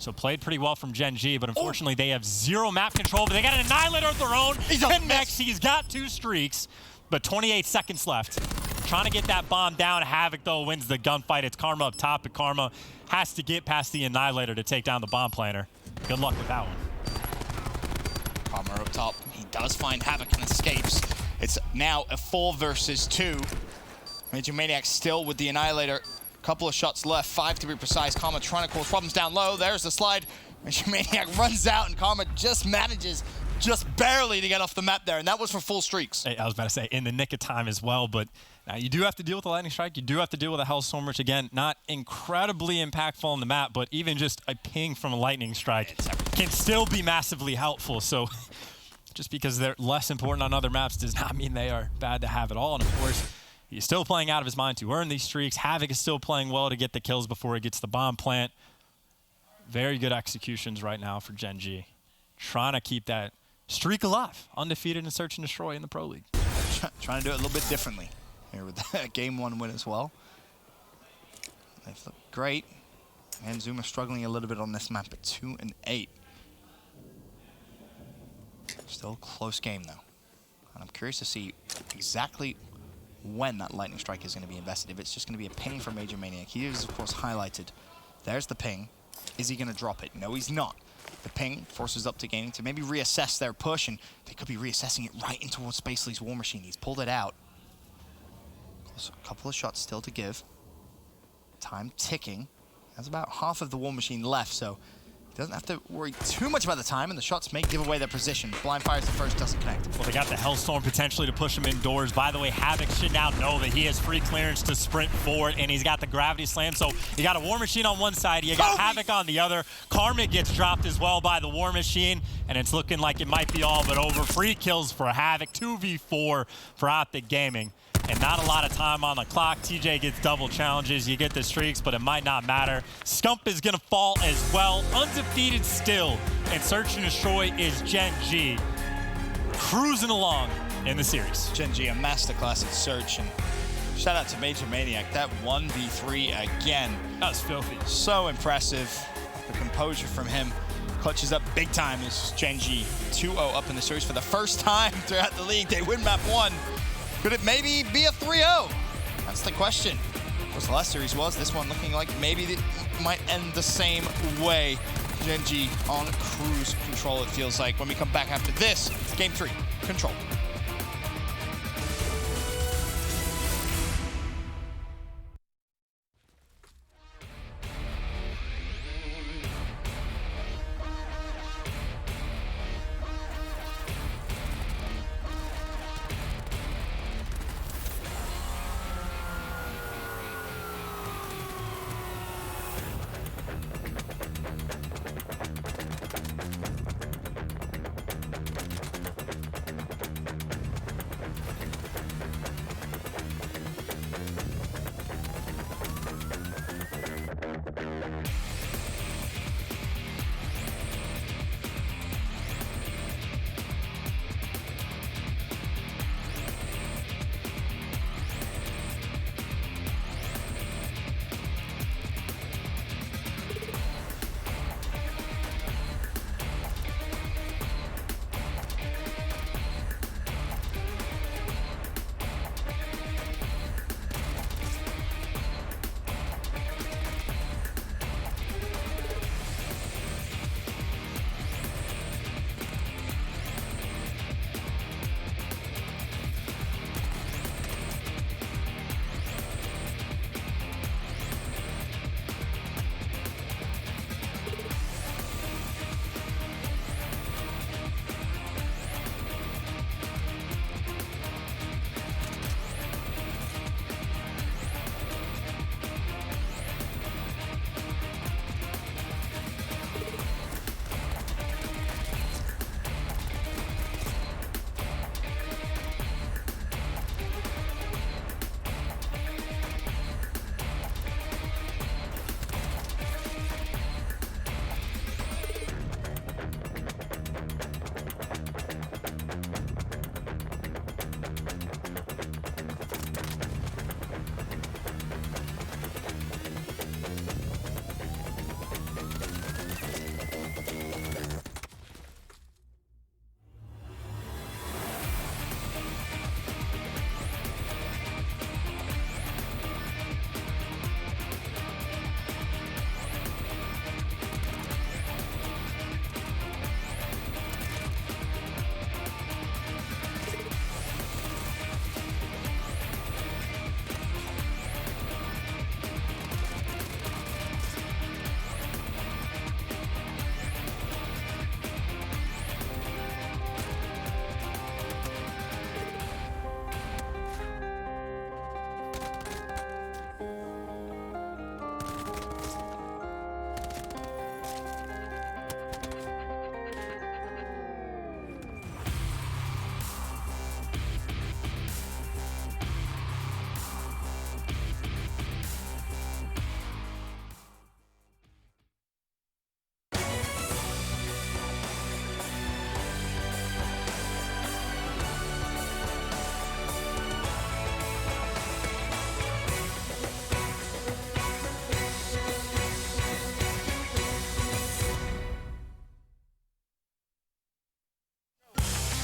So played pretty well from Gen.G, but unfortunately they have zero map control, but they got an Annihilator of their own. He's got 2 streaks, but 28 seconds left. Trying to get that bomb down. Havoc, though, wins the gunfight. It's Karma up top, but Karma has to get past the Annihilator to take down the bomb planter. Good luck with that one. Karma up top. He does find Havoc and escapes. It's now a 4 versus 2. Major Maniac still with the Annihilator. Couple of shots left, 5 to be precise. Karma trying to cause problems down low. There's the slide. Major Maniac runs out, and Karma just manages just barely to get off the map there, and that was for full streaks. Hey, I was about to say, in the nick of time as well, but now you do have to deal with a lightning strike. You do have to deal with a Hellstorm, which, again, not incredibly impactful on the map, but even just a ping from a lightning strike can still be massively helpful. So just because they're less important on other maps does not mean they are bad to have at all. And, of course, he's still playing out of his mind to earn these streaks. Havoc is still playing well to get the kills before he gets the bomb plant. Very good executions right now for Gen.G. Trying to keep that streak alive. Undefeated in Search and Destroy in the Pro League. Trying to do it a little bit differently here with the Game 1 win as well. They've looked great. And Zuma struggling a little bit on this map at 2 and 8. Still a close game, though. And I'm curious to see exactly when that lightning strike is going to be invested. If it's just going to be a ping from Major Maniac. He is, of course, highlighted. There's the ping. Is he going to drop it? No, he's not. The ping forces OpTic Gaming to maybe reassess their push, and they could be reassessing it right in towards Spacely's War Machine. He's pulled it out. A couple of shots still to give. Time ticking. Has about half of the War Machine left, so he doesn't have to worry too much about the time, and the shots may give away their position. Blind fires the first, doesn't connect. Well, they got the Hellstorm potentially to push him indoors. By the way, Havoc should now know that he has free clearance to sprint forward, and he's got the Gravity Slam. So you got a War Machine on one side, you got Havoc on the other. Karma gets dropped as well by the War Machine, and it's looking like it might be all but over. Free kills for Havoc, 2v4 for OpTic Gaming. And not a lot of time on the clock. TJ gets double challenges. You get the streaks, but it might not matter. Scump is going to fall as well. Undefeated still. And Search and Destroy is Gen.G. Cruising along in the series. Gen.G, a masterclass at search, and shout out to Major Maniac. That 1v3 again. That was filthy. So impressive. The composure from him clutches up big time as Gen.G 2-0 up in the series for the first time throughout the league. They win map 1. Could it maybe be a 3-0? That's the question. Of course, the last series was. This one looking like maybe it might end the same way. Gen.G on cruise control, it feels like. When we come back after this, Game 3, Control.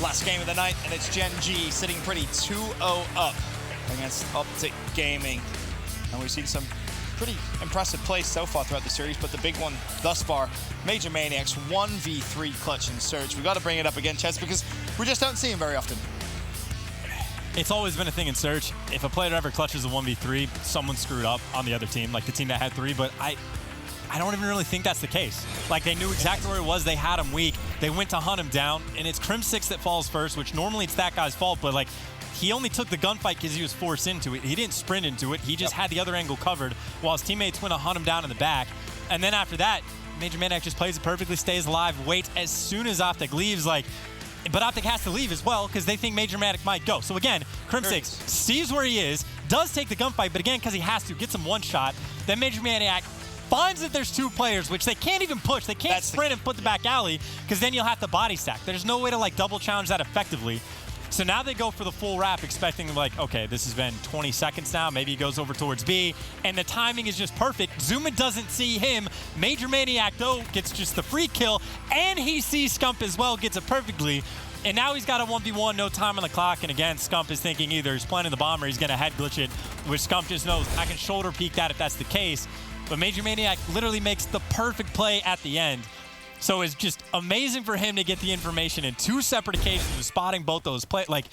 Last game of the night, and it's Gen.G sitting pretty 2-0 up against OpTic Gaming. And we've seen some pretty impressive plays so far throughout the series, but the big one thus far, Major Maniac's 1v3 clutch and surge. We got to bring it up again, Chess, because we just don't see him very often. It's always been a thing in Surge. If a player ever clutches a 1v3, someone screwed up on the other team, like the team that had 3, but I don't even really think that's the case. Like, they knew exactly where it was. They had him weak. They went to hunt him down, and it's Crim6 that falls first, which normally it's that guy's fault, but, like, he only took the gunfight because he was forced into it. He didn't sprint into it. He just had the other angle covered while his teammates went to hunt him down in the back. And then after that, Major Maniac just plays it perfectly, stays alive, waits as soon as OpTic leaves, like, but OpTic has to leave as well because they think Major Maniac might go. So again, Crim6 sees where he is, does take the gunfight, but again, because he has to, gets him one shot. Then Major Maniac finds that there's 2 players, which they can't even push. They can't sprint and put the back alley because then you'll have to body stack. There's no way to like double challenge that effectively. So now they go for the full wrap, expecting like, okay, this has been 20 seconds now. Maybe he goes over towards B, and the timing is just perfect. Zuma doesn't see him. Major Maniac, though, gets just the free kill, and he sees Scump as well, gets it perfectly. And now he's got a 1v1, no time on the clock, and again, Scump is thinking either he's planning the bomb or he's gonna head glitch it, which Scump just knows, I can shoulder peek that if that's the case. But Major Maniac literally makes the perfect play at the end. So it's just amazing for him to get the information in 2 separate occasions of spotting both those plays. Like,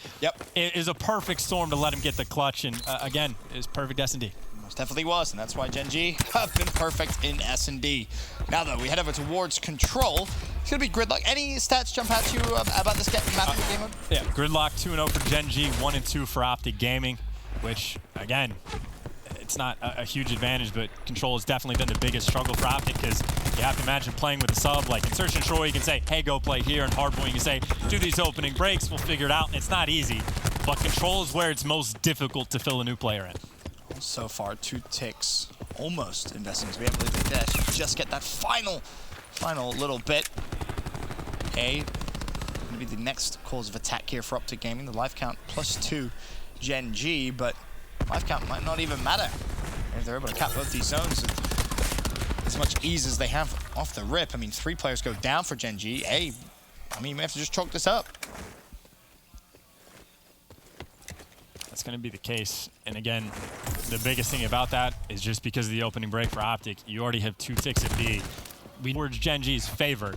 it is a perfect storm to let him get the clutch, and again, it's perfect S&D. Most definitely was, and that's why Gen.G have been perfect in S&D. Now, though, we head over towards Control. It's going to be Gridlock. Any stats jump out to you about this map of the game mode? Yeah, Gridlock 2-0 for Gen.G, 1-2 for OpTic Gaming, which, again, it's not a huge advantage, but Control has definitely been the biggest struggle for OpTic, because you have to imagine playing with a sub like Insertion Troy. You can say, hey, go play here, and Hardpoint, you can say, do these opening breaks, we'll figure it out. And it's not easy, but Control is where it's most difficult to fill a new player in. So far, 2 ticks almost investing. We haven't believed they did. Just get that final little bit. Going to be the next cause of attack here for OpTic Gaming. The life count +2 Gen.G, but life count might not even matter if they're able to cap both these zones with as much ease as they have off the rip. I mean, 3 players go down for Gen.G. I mean, we have to just chalk this up. That's going to be the case. And again, the biggest thing about that is just because of the opening break for OpTic, you already have 2 ticks at B. Towards Gen.G's favor.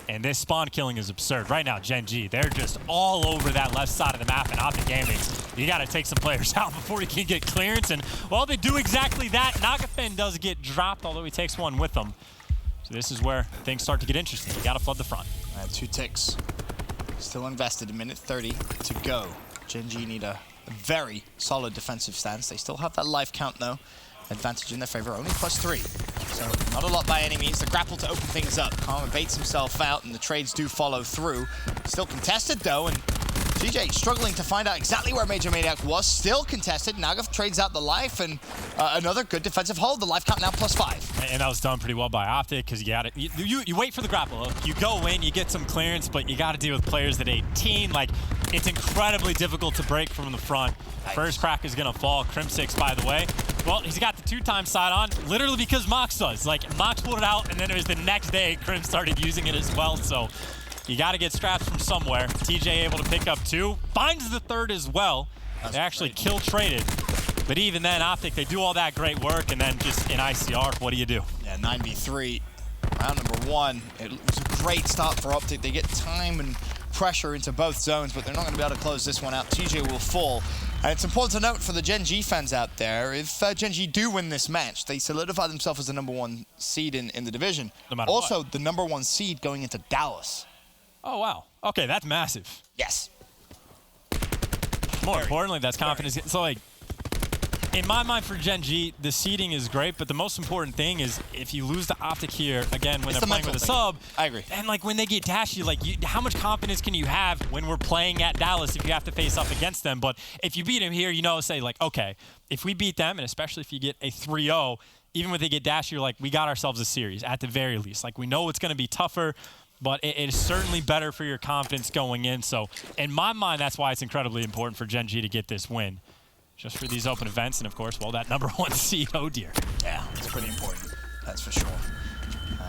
And this spawn killing is absurd. Right now, Gen.G, they're just all over that left side of the map, and OpTic Gaming, you got to take some players out before you can get clearance. And while they do exactly that, Nagafen does get dropped, although he takes one with him. So this is where things start to get interesting. You got to flood the front. 2 ticks. Still invested, a minute 30 to go. Gen.G need a very solid defensive stance. They still have that life count, though. Advantage in their favor, only +3. So not a lot by any means. The grapple to open things up. Karma baits himself out, and the trades do follow through. Still contested, though, and TJ struggling to find out exactly where Major Maniac was. Still contested. Nagav trades out the life, and another good defensive hold. The life count now +5. And that was done pretty well by OpTic, because you wait for the grapple. You go in, you get some clearance, but you got to deal with players at 18. Like, it's incredibly difficult to break from the front. First crack is going to fall. Crim6, by the way. Well, he's got the 2-time side on, literally because Mox does. Like, Mox pulled it out, and then it was the next day Crim started using it as well. So you got to get scraps from somewhere. TJ able to pick up 2. Finds the 3rd as well. They actually kill traded. But even then, OpTic, they do all that great work, and then just in ICR, what do you do? Yeah, 9v3. Round number 1. It was a great start for OpTic. They get time and pressure into both zones, but they're not going to be able to close this one out. TJ will fall. And it's important to note for the Gen.G fans out there, if Gen.G do win this match, they solidify themselves as the #1 seed in the division. No matter also, what. the #1 seed going into Dallas. Oh, wow. Okay, that's massive. Yes. More importantly, that's confidence. So, like, in my mind for Gen.G, the seeding is great, but the most important thing is if you lose to OpTic here, again, when they're playing with a sub, I agree. And like when they get dashy, like how much confidence can you have when we're playing at Dallas if you have to face up against them? But if you beat them here, you know, say like, okay, if we beat them, and especially if you get a 3-0, even when they get dashy, you're like, we got ourselves a series at the very least. Like we know it's going to be tougher, but it is certainly better for your confidence going in. So in my mind, that's why it's incredibly important for Gen.G to get this win. Just for these open events, and of course, well, that #1 seed, oh dear. Yeah, it's pretty important, that's for sure.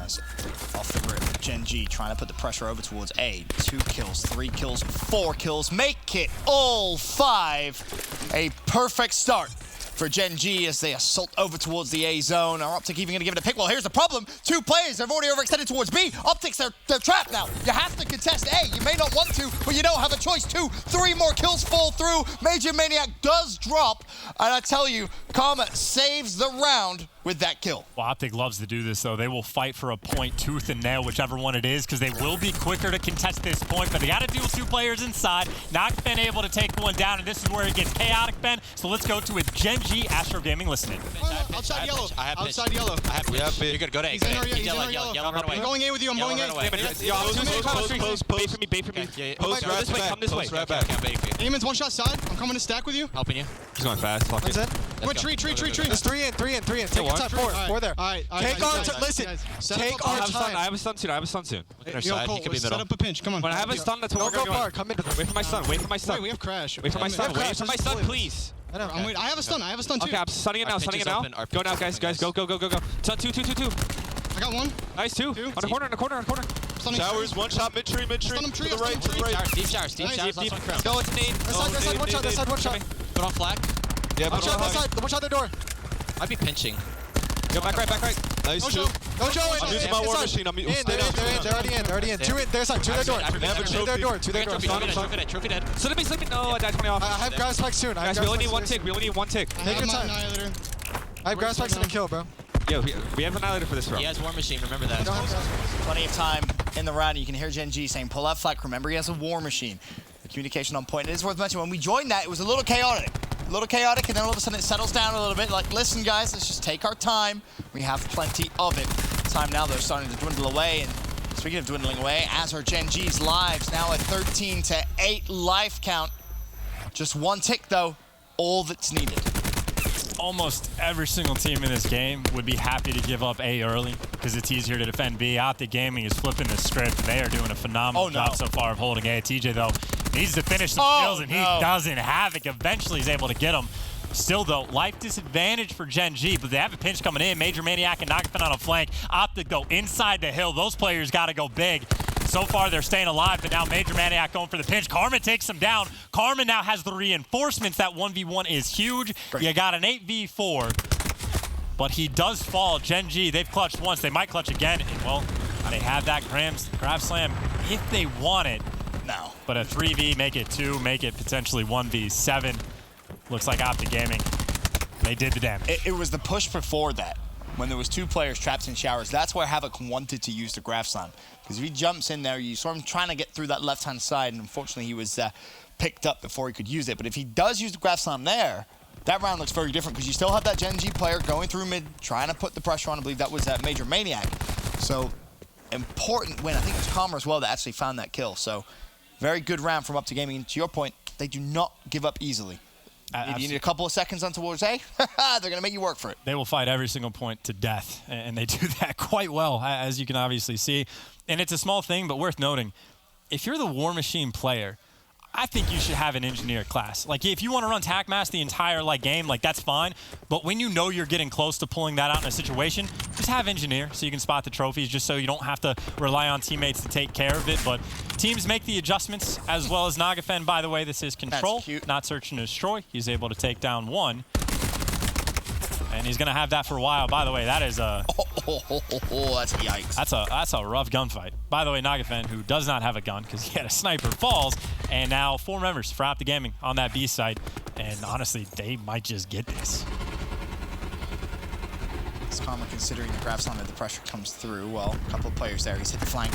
So off the rip, Gen.G trying to put the pressure over towards A. 2 kills, 3 kills, 4 kills, make it all 5. A perfect start for Gen.G as they assault over towards the A zone. Are OpTic even going to give it a pick? Well, here's the problem. 2 players have already overextended towards B. OpTic's, they're trapped now. You have to contest A. You may not want to, but you don't have a choice. 2, 3 more kills fall through. Major Maniac does drop. And I tell you, Karma saves the round with that kill. Well, OpTic loves to do this, though. They will fight for a point tooth and nail, whichever one it is, because they will be quicker to contest this point, but they got to deal with 2 players inside. Nagafen able to take one down, and this is where it gets chaotic, Ben. So let's go to it. Gen.G, Astro Gaming listening. Outside yellow. Outside yellow. I have pitch. You're good. Go to A. He's in our yellow. Yellow, run away. I'm going A with you. I'm going A. Close. Bait for me. Yeah. This way. Come this way. I'm waiting for you. Eamon's 1 shot side. I'm coming to stack with you. Helping you. He's going fast. Fuck it. What tree? There's 3 in. Yeah, Take your time. Four there. All right. Take our time. Listen. Take our time. I have a stun soon. I have a stun soon. Look at our side. He could be middle. Set up a pinch. Come on. When I have a stun, that's what Don't we're go going. far. Come in. Wait for my stun. Wait for my stun. Wait, we have Crash. Wait for my stun. Wait for my stun, please. I know. I'm waiting. I have a stun. I have a stun too. Okay, I'm stunning it now. Stunning it now. Go now, guys. Go. Stun 2. I got one. Nice, 2. On the corner. Showers, one shot, mid tree. Stun him, To the right. Deep showers. Let's go with the nade. This side, one shot. Put on flag. Yeah, One shot this side. One shot the door. I'd be pinching. Go back right. Nice, 2. Go Joe. I'm using my war machine. They're already in. Two in. Their side. To their door. To their door. Trophy dead. So me sleeping. No, I died 20 off. I have grass spikes soon. Guys, we only need one tick. Take your time. I have grass spikes and a kill, bro. Yo, we have Annihilator for this round. He has War Machine, remember that. Plenty of time in the round. You can hear Gen.G saying, pull out flak. Remember, he has a War Machine. The communication on point. It is worth mentioning, when we joined that, it was a little chaotic. And then all of a sudden it settles down a little bit. Like, listen, guys, let's just take our time. We have plenty of it. Time now, they're starting to dwindle away. And speaking of dwindling away, as are Gen.G's lives, now at 13 to 8 life count. Just one tick, though, all that's needed. Almost every single team in this game would be happy to give up A early because it's easier to defend B. OpTic Gaming is flipping the script. They are doing a phenomenal job so far of holding A. TJ, though, needs to finish some kills, and he doesn't. Havoc eventually is able to get him. Still, though, life disadvantage for Gen.G, but they have a pinch coming in. Major Maniac and Nagafin on a flank. OpTic, though, inside the hill. Those players got to go big. So far, they're staying alive, but now Major Maniac going for the pinch. Karma takes him down. Karma now has the reinforcements. That 1v1 is huge. Great. You got an 8v4, but he does fall. Gen.G, they've clutched once. They might clutch again. And, well, they have that grab slam if they want it. No. But a 3v, make it 2, make it potentially 1v7. Looks like OpTic Gaming, they did the damage. It was the push before that, when there was 2 players trapped in showers. That's where Havoc wanted to use the grab slam. Because if he jumps in there, you saw him trying to get through that left-hand side, and unfortunately he was picked up before he could use it. But if he does use the grab slam there, that round looks very different, because you still have that Gen.G player going through mid, trying to put the pressure on. I believe that was Major Maniac. So, important win. I think it was Karma as well that actually found that kill. So, very good round from OpTic Gaming. To your point, they do not give up easily. If you need a couple of seconds on towards A, they're going to make you work for it. They will fight every single point to death, and they do that quite well, as you can obviously see. And it's a small thing, but worth noting. If you're the War Machine player, I think you should have an engineer class. Like, if you want to run TAC Mass the entire game, that's fine. But when you know you're getting close to pulling that out in a situation, just have engineer so you can spot the trophies, just so you don't have to rely on teammates to take care of it. But teams make the adjustments, as well as Nagafen. By the way, this is control, not search and destroy. He's able to take down 1. And he's going to have that for a while. By the way, that is a... that's yikes. That's a rough gunfight. By the way, Nagafen, who does not have a gun because he had a sniper, falls. And now 4 members for OpTic Gaming on that B side. And honestly, they might just get this. It's Karma considering the grab slam, that the pressure comes through. Well, a couple of players there. He's hit the flank.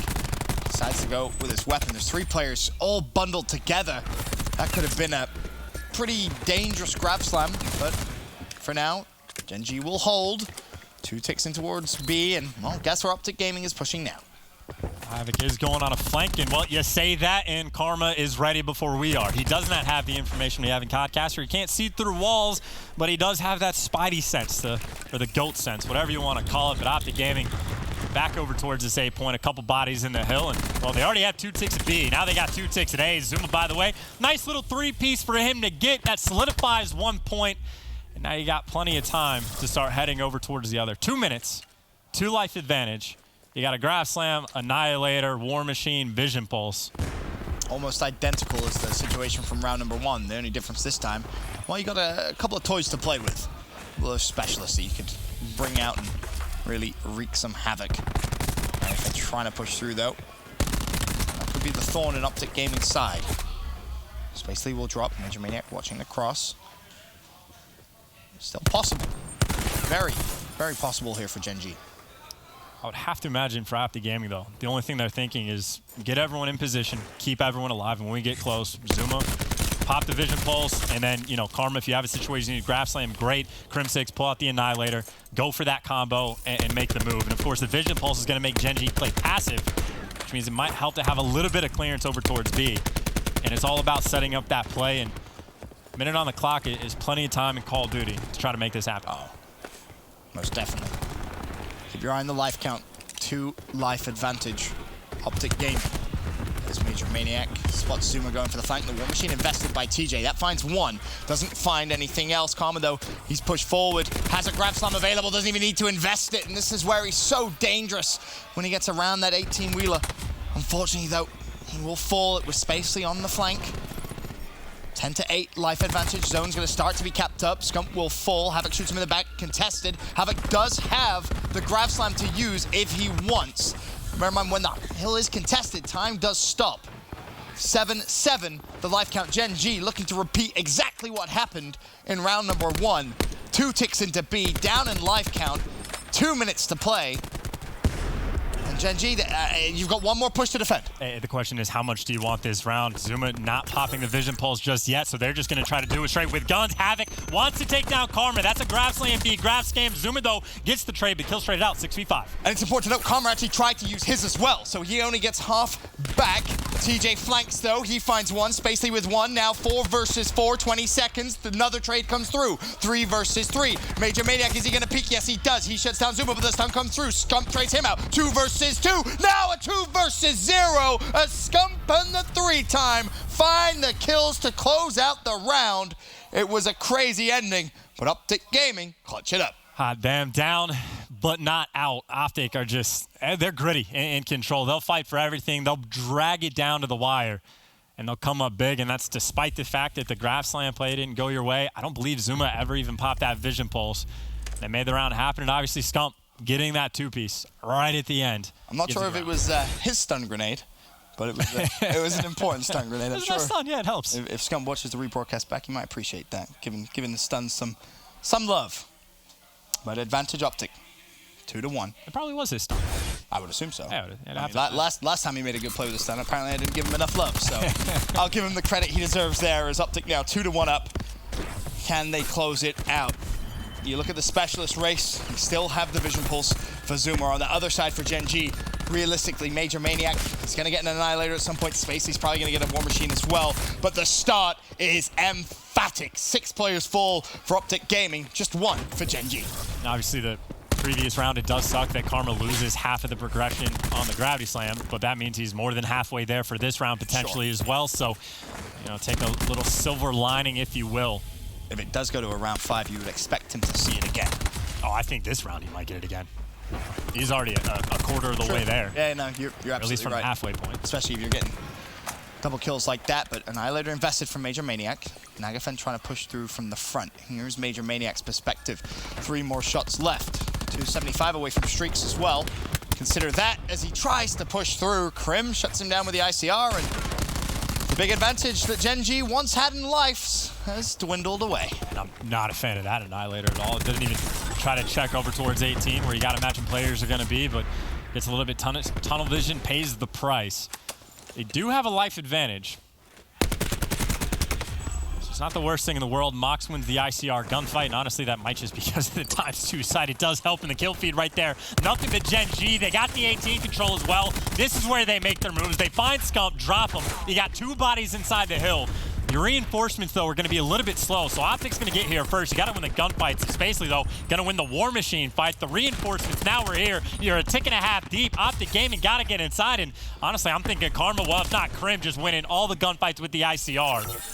Decides to go with his weapon. There's 3 players all bundled together. That could have been a pretty dangerous grab slam. But for now, Gen.G will hold. 2 ticks in towards B, and, well, guess where OpTic Gaming is pushing now. Havoc is going on a flank, and, well, you say that, and Karma is ready before we are. He does not have the information we have in Codcaster. He can't see through walls, but he does have that spidey sense, or the goat sense, whatever you want to call it. But OpTic Gaming back over towards this A point, a couple bodies in the hill, and, well, they already have 2 ticks at B. Now they got 2 ticks at A. Zuma, by the way, nice little 3-piece for him to get. That solidifies 1 point. And now you got plenty of time to start heading over towards the other. 2 minutes, 2 life advantage. You got a grab slam, annihilator, war machine, vision pulse. Almost identical as the situation from round number 1. The only difference this time, well, you got a couple of toys to play with. A little specialist that you could bring out and really wreak some havoc. And if they're trying to push through, though, that could be the thorn in OpTic Gaming's side. Space Lee will drop. Major Maniac watching the cross. Still possible. Very, very possible here for Gen.G. I would have to imagine for OpTic Gaming, though, the only thing they're thinking is get everyone in position, keep everyone alive, and when we get close, Zuma, pop the vision pulse, and then, Karma, if you have a situation you need grab slam, great. Crim6, pull out the annihilator, go for that combo, and make the move. And, of course, the vision pulse is going to make Gen.G play passive, which means it might help to have a little bit of clearance over towards B. And it's all about setting up that play, and minute on the clock is plenty of time in Call of Duty to try to make this happen. Most definitely. Keep your eye on the life count. 2 life advantage. OpTic game. There's Major Maniac. Spots Zuma going for the flank. The War Machine invested by TJ. That finds 1. Doesn't find anything else. Karma, though, he's pushed forward. Has a grab slam available. Doesn't even need to invest it. And this is where he's so dangerous when he gets around that 18-wheeler. Unfortunately, though, he will fall. It was Spacely on the flank. 10 to 8 life advantage. Zone's going to start to be capped up. Scump will fall. Havoc shoots him in the back. Contested. Havoc does have the grab slam to use if he wants. Bear in mind, when the hill is contested, time does stop. 7-7, the life count. Gen.G looking to repeat exactly what happened in round number 1. 2 ticks into B, down in life count. 2 minutes to play. And Gen.G, you've got 1 more push to defend. Hey, the question is, how much do you want this round? Zuma not popping the vision pulse just yet, so they're just going to try to do it straight with guns. Havoc wants to take down Karma. That's a grab slam B, grab scam. Zuma, though, gets the trade, but kills straight out, 6v5. And it's important to note, Karma actually tried to use his as well, so he only gets half back. TJ flanks, though. He finds 1. Spacely with 1. Now 4 versus 4, 20 seconds. Another trade comes through. 3 versus 3. Major Maniac, is he going to peek? Yes, he does. He shuts down Zuma, but the stun comes through. Scump trades him out. 2 versus 2. Now a 2 versus 0. A Scump on the 3-time. Find the kills to close out the round. It was a crazy ending, but OpTic Gaming clutch it up. Hot damn, down but not out. OpTic are just, they're gritty in control. They'll fight for everything. They'll drag it down to the wire, and they'll come up big, and that's despite the fact that the grab slam play didn't go your way. I don't believe Zuma ever even popped that vision pulse. They made the round happen, and obviously Scump getting that 2-piece right at the end. I'm not sure if it was his stun grenade, but it was it was an important stun grenade. I'm sure. Stun, yeah, it helps. If Scump watches the rebroadcast back, you might appreciate that, giving the stuns some love. But advantage OpTic, 2-1. It probably was his stun. I would assume so. Yeah, I mean, last time he made a good play with the stun, apparently I didn't give him enough love. So I'll give him the credit he deserves there. As OpTic now 2-1 up. Can they close it out? You look at the specialist race, you still have the vision pulse for Zuma. On the other side for Gen.G, realistically, Major Maniac is going to get an Annihilator at some point. Spacely's probably going to get a War Machine as well. But the start is emphatic. 6 players full for OpTic Gaming, just 1 for Gen.G. Obviously, the previous round, it does suck that Karma loses half of the progression on the Gravity Slam, but that means he's more than halfway there for this round potentially as well. So, you know, take a little silver lining, if you will. If it does go to a round 5, you would expect him to see it again. Oh, I think this round he might get it again. He's already a quarter of the way there. Yeah, no, you're absolutely right. At least from the halfway point. Especially if you're getting double kills like that, but Annihilator invested from Major Maniac. Nagafen trying to push through from the front. Here's Major Maniac's perspective. 3 more shots left. 275 away from streaks as well. Consider that as he tries to push through. Krim shuts him down with the ICR, and the big advantage that Gen.G once had in life has dwindled away. And I'm not a fan of that Annihilator at all. It didn't even try to check over towards 18, where you got to imagine players are going to be, but gets a little bit tunnel vision, pays the price. They do have a life advantage. It's not the worst thing in the world. Mox wins the ICR gunfight, and honestly, that might just be because of the ×2 side. It does help in the kill feed right there. Nothing but Gen.G. They got the 18 control as well. This is where they make their moves. They find Scump, drop him. You got 2 bodies inside the hill. Your reinforcements, though, are going to be a little bit slow, so OpTic's going to get here first. You got to win the gunfights. Spacely, though, going to win the War Machine fight. The reinforcements, now we're here. You're a tick and a half deep. OpTic Gaming got to get inside, and honestly, I'm thinking Karma, well, if not Krim, just winning all the gunfights with the ICR.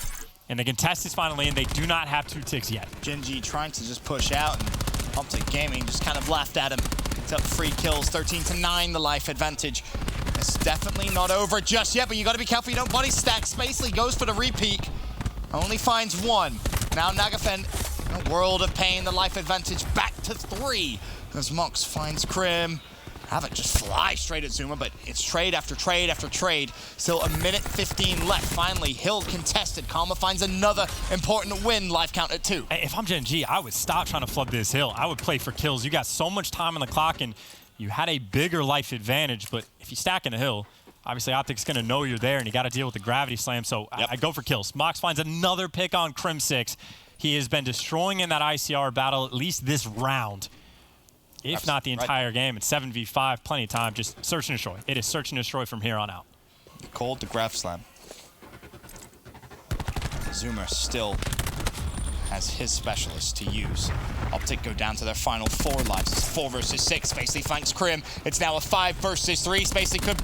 And the contest is finally in. They do not have 2 ticks yet. Gen.G trying to just push out, and OpTic Gaming just kind of laughed at him. Picks up 3 kills, 13-9, the life advantage. It's definitely not over just yet, but you got to be careful you don't body stack. Spacely goes for the repeat. Only finds 1. Now Nagafen, a world of pain. The life advantage back to 3. As Mox finds Krim. Havoc just fly straight at Zuma, but it's trade after trade after trade. Still 1:15 left. Finally, Hill contested. Karma finds another important win. Life count at 2. If I'm Gen.G, I would stop trying to flood this hill. I would play for kills. You got so much time on the clock, and you had a bigger life advantage, but if you stack in the hill, obviously OpTic's going to know you're there, and you got to deal with the gravity slam, so I go for kills. Mox finds another pick on Krim 6. He has been destroying in that ICR battle at least this round. If not the entire game, it's 7v5, plenty of time, just search and destroy. It is search and destroy from here on out. Cold the grab slam. Zuma still has his specialist to use. OpTic go down to their final 4 lives. It's 4 versus 6. Spacely flanks Crim. It's now a 5 versus 3. Spacely could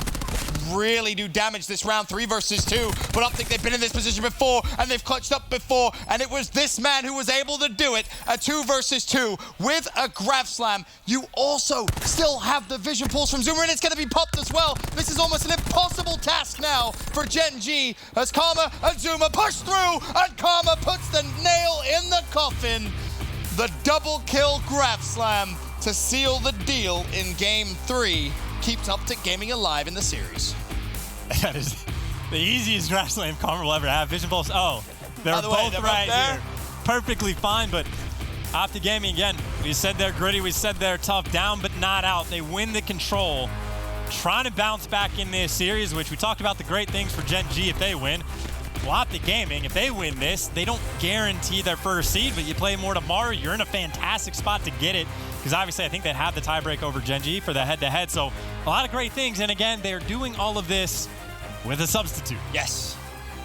really do damage this round, 3 versus 2. But OpTic, they've been in this position before, and they've clutched up before, and it was this man who was able to do it. A 2 versus 2 with a Grav Slam. You also still have the Vision Pulse from Zoomer, and it's going to be popped as well. This is almost an impossible task now for Gen.G as Karma and Zuma push through, and Karma puts the nail in the coffin. The double kill Grav Slam to seal the deal in Game 3 keeps OpTic Gaming alive in the series. That is the easiest Grav Slam Karma will ever have. Vision Pulse, oh, they're both right here. Perfectly fine, but OpTic Gaming, again, we said they're gritty, we said they're tough, down but not out. They win the control, trying to bounce back in this series, which we talked about the great things for Gen.G if they win. Well, OpTic Gaming, if they win this, they don't guarantee their first seed, but you play more tomorrow, you're in a fantastic spot to get it, because obviously I think they'd have the tiebreak over Gen.G for the head-to-head, so a lot of great things, and again, they're doing all of this with a substitute. Yes.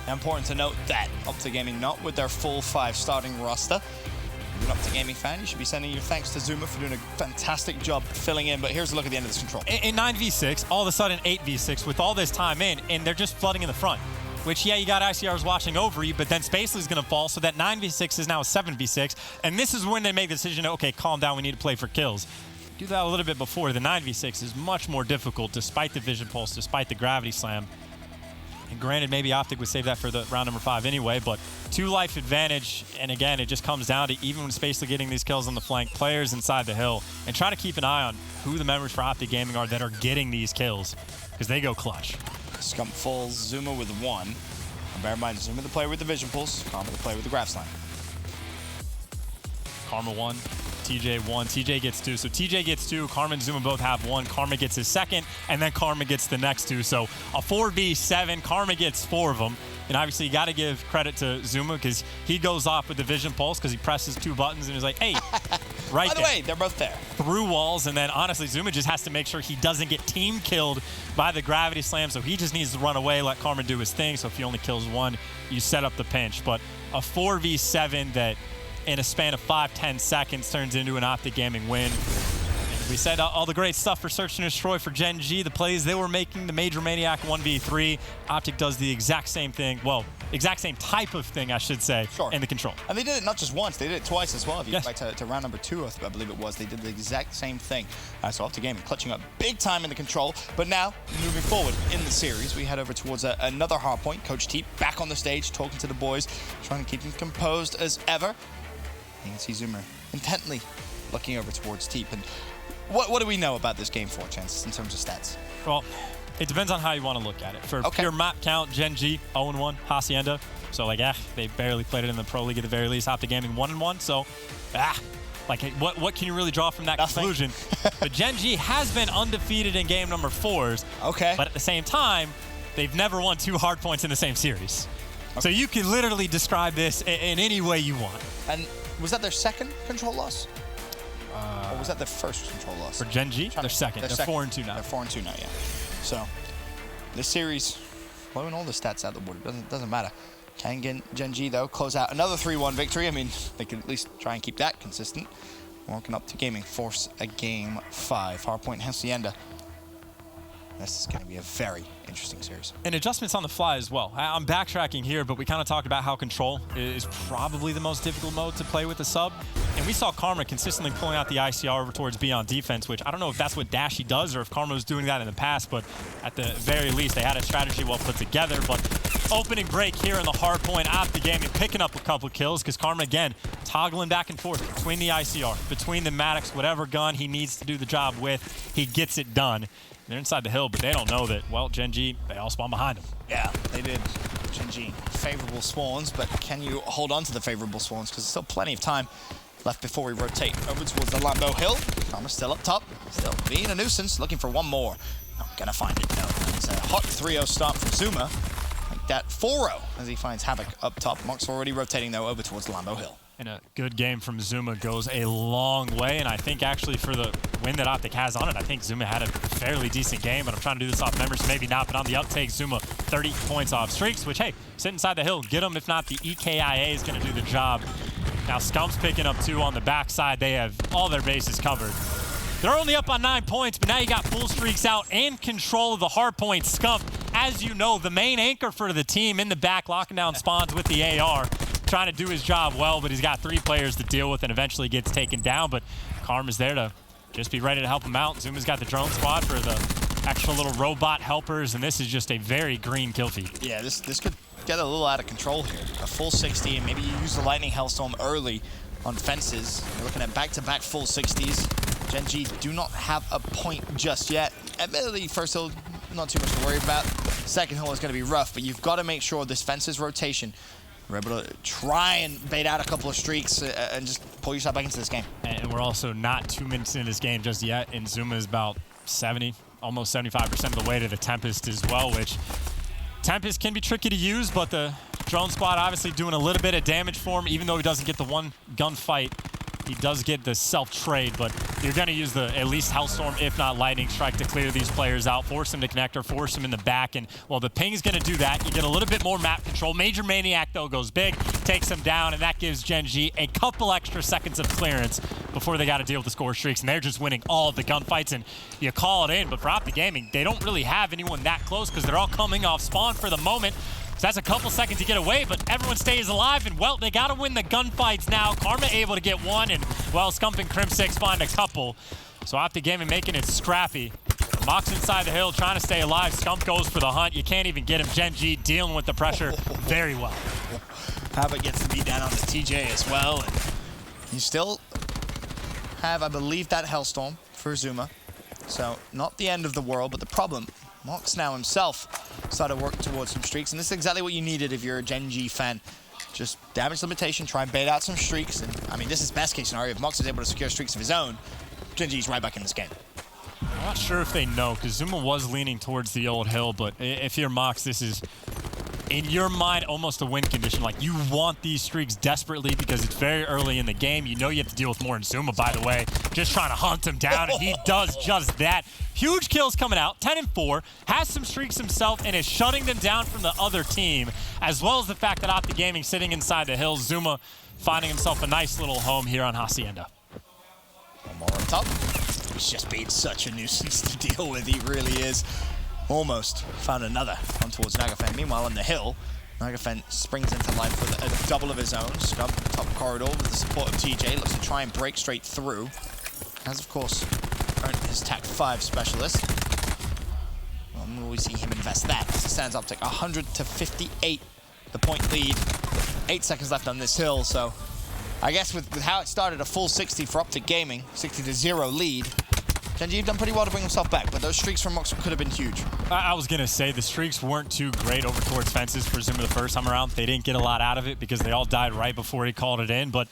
Important to note that OpTic Gaming not with their full 5 starting roster. If you're an OpTic Gaming fan, you should be sending your thanks to Zuma for doing a fantastic job filling in, but here's a look at the end of this control. In 9v6, all of a sudden 8v6 with all this time in, and they're just flooding in the front. Which, yeah, you got ICRs watching over you, but then Spacely's going to fall, so that 9v6 is now a 7v6, and this is when they make the decision, okay, calm down, we need to play for kills. Do that a little bit before. The 9v6 is much more difficult, despite the Vision Pulse, despite the Gravity Slam. And granted, maybe OpTic would save that for the round number 5 anyway, but 2 life advantage, and again, it just comes down to, even when Spacely getting these kills on the flank, players inside the hill, and try to keep an eye on who the members for OpTic Gaming are that are getting these kills, because they go clutch. Scump falls Zuma with 1. And bear in mind, Zuma the player with the Vision Pulse, Karma the player with the Grav Slam. Karma 1, TJ 1, TJ gets 2. So TJ gets 2, Karma and Zuma both have 1. Karma gets his second, and then Karma gets the next 2. So a 4v7, Karma gets 4 of them. And obviously, you got to give credit to Zuma because he goes off with the Vision Pulse because he presses 2 buttons and he's like, hey, right By the way, they're both there. Through walls, and then honestly, Zuma just has to make sure he doesn't get team killed by the Gravity Slam, so he just needs to run away, let Karma do his thing, so if he only kills 1, you set up the pinch. But a 4v7 that in a span of 5-10 seconds turns into an OpTic Gaming win. We said all the great stuff for Search and Destroy for Gen.G, the plays they were making, the Major Maniac 1v3. OpTic does the exact same thing, well, exact same type of thing, I should say, in the control. And they did it not just once, they did it twice as well. If you go back to round number 2, I believe it was, they did the exact same thing. So OpTic Gaming clutching up big time in the control. But now, moving forward in the series, we head over towards another Hardpoint. Coach Teep back on the stage, talking to the boys, trying to keep them composed as ever. You can see Zoomer intently looking over towards Teep. And what do we know about this game 4, Chances, in terms of stats? Well, it depends on how you want to look at it. For pure map count, Gen.G 0-1, Hacienda. So, like, they barely played it in the Pro League at the very least. OpTic Gaming 1-1. So, like, what can you really draw from that conclusion? But Gen.G has been undefeated in game number 4s. Okay. But at the same time, they've never won 2 Hardpoints in the same series. Okay. So you can literally describe this in any way you want. And was that their second control loss? Or was that their first control loss? For Gen.G, they're second. They're 4-2 now. They're 4-2 now, yeah. So, this series, blowing all the stats out the board, it doesn't matter. Can Gen.G, though, close out another 3-1 victory? I mean, they can at least try and keep that consistent. Walking up to Gaming, force a game 5. Hardpoint Hacienda. This is going to be a very interesting series. And adjustments on the fly as well. I'm backtracking here, but we kind of talked about how control is probably the most difficult mode to play with the sub. And we saw Karma consistently pulling out the ICR over towards B on defense, which I don't know if that's what Dashy does or if Karma was doing that in the past, but at the very least, they had a strategy well put together. But opening break here in the Hardpoint, OpTic Gaming picking up a couple kills because Karma, again, toggling back and forth between the ICR, between the Maddox, whatever gun he needs to do the job with, he gets it done. They're inside the hill, but they don't know that, well, Gen.G, they all spawn behind them. Yeah, they did. Gen.G, favorable spawns, but can you hold on to the favorable spawns? Because there's still plenty of time left before we rotate over towards the Lambo Hill. Karma's still up top, still being a nuisance, looking for one more. Not gonna find it, no. It's a hot 3-0 start from Zuma. Like that 4-0 as he finds Havoc up top. Monk's already rotating, though, over towards the Lambo Hill. And a good game from Zuma goes a long way, and I think actually for the win that OpTic has on it, I think Zuma had a fairly decent game, but I'm trying to do this off memory, so maybe not, but on the uptake, Zuma 30 points off streaks, which, hey, sit inside the hill, get them. If not, the EKIA is going to do the job. Now Scump's picking up 2 on the backside. They have all their bases covered. They're only up on 9 points, but now you got full streaks out and control of the Hardpoint. Scump, as you know, the main anchor for the team in the back, locking down spawns with the AR, trying to do his job well, but he's got 3 players to deal with and eventually gets taken down. But Karma's there to just be ready to help him out. Zuma's got the drone squad for the extra little robot helpers, and this is just a very green kill feed. Yeah, this could get a little out of control here. A full 60, and maybe you use the Lightning Hellstorm early on fences. You're looking at back-to-back full 60s. Gen.G do not have a point just yet. Admittedly, first hill, not too much to worry about. Second hill is going to be rough, but you've got to make sure this fences rotation, we're able to try and bait out a couple of streaks and just pull yourself back into this game. And we're also not 2 minutes into this game just yet, and Zuma is about 70, almost 75% of the way to the Tempest as well, which Tempest can be tricky to use, but the drone squad obviously doing a little bit of damage for him. Even though he doesn't get the one gunfight, he does get the self-trade, but you're going to use the at least Hellstorm, if not Lightning Strike, to clear these players out, force them to connect or force them in the back. And while the ping's going to do that, you get a little bit more map control. Major Maniac, though, goes big, takes them down, and that gives Gen.G a couple extra seconds of clearance before they got to deal with the score streaks. And they're just winning all of the gunfights, and you call it in. But for OpTic Gaming, they don't really have anyone that close because they're all coming off spawn for the moment. So that's a couple seconds to get away, but everyone stays alive, and, well, they got to win the gunfights now. Karma able to get 1, and, well, Scump and Crim6 find a couple. So OpTic Gaming making it scrappy. Mox inside the hill, trying to stay alive. Scump goes for the hunt. You can't even get him. Gen.G dealing with the pressure very well. Havoc gets the beat down on the TJ as well, and you still have, I believe, that Hellstorm for Zuma. So not the end of the world, but the problem, Mox now himself started to work towards some streaks, and this is exactly what you needed if you're a Gen.G fan. Just damage limitation, try and bait out some streaks, and I mean, this is best case scenario. If Mox is able to secure streaks of his own, Gen.G's right back in this game. I'm not sure if they know, because Zuma was leaning towards the old hill, but if you're Mox, this is, in your mind, almost a win condition. Like, you want these streaks desperately because it's very early in the game. You know you have to deal with more, and Zuma, by the way, just trying to hunt him down, and he does just that. Huge kills coming out, 10 and 4, has some streaks himself, and is shutting them down from the other team, as well as the fact that OpTic Gaming sitting inside the hills. Zuma finding himself a nice little home here on Hacienda. One more on top. He's just being such a nuisance to deal with, he really is. Almost found another on towards Nagafen. Meanwhile, on the hill, Nagafen springs into life with a double of his own. Scump top corridor with the support of TJ. Looks to try and break straight through. Has, of course, earned his TAC 5 specialist. Well, will we see him invest that as it stands OpTic 100-58. The point lead. 8 seconds left on this hill, so I guess with how it started, a full 60 for OpTic Gaming, 60-0 lead. Gen.G have done pretty well to bring himself back, but those streaks from Mox could have been huge. I was going to say the streaks weren't too great over towards fences for Zuma the first time around. They didn't get a lot out of it because they all died right before he called it in, but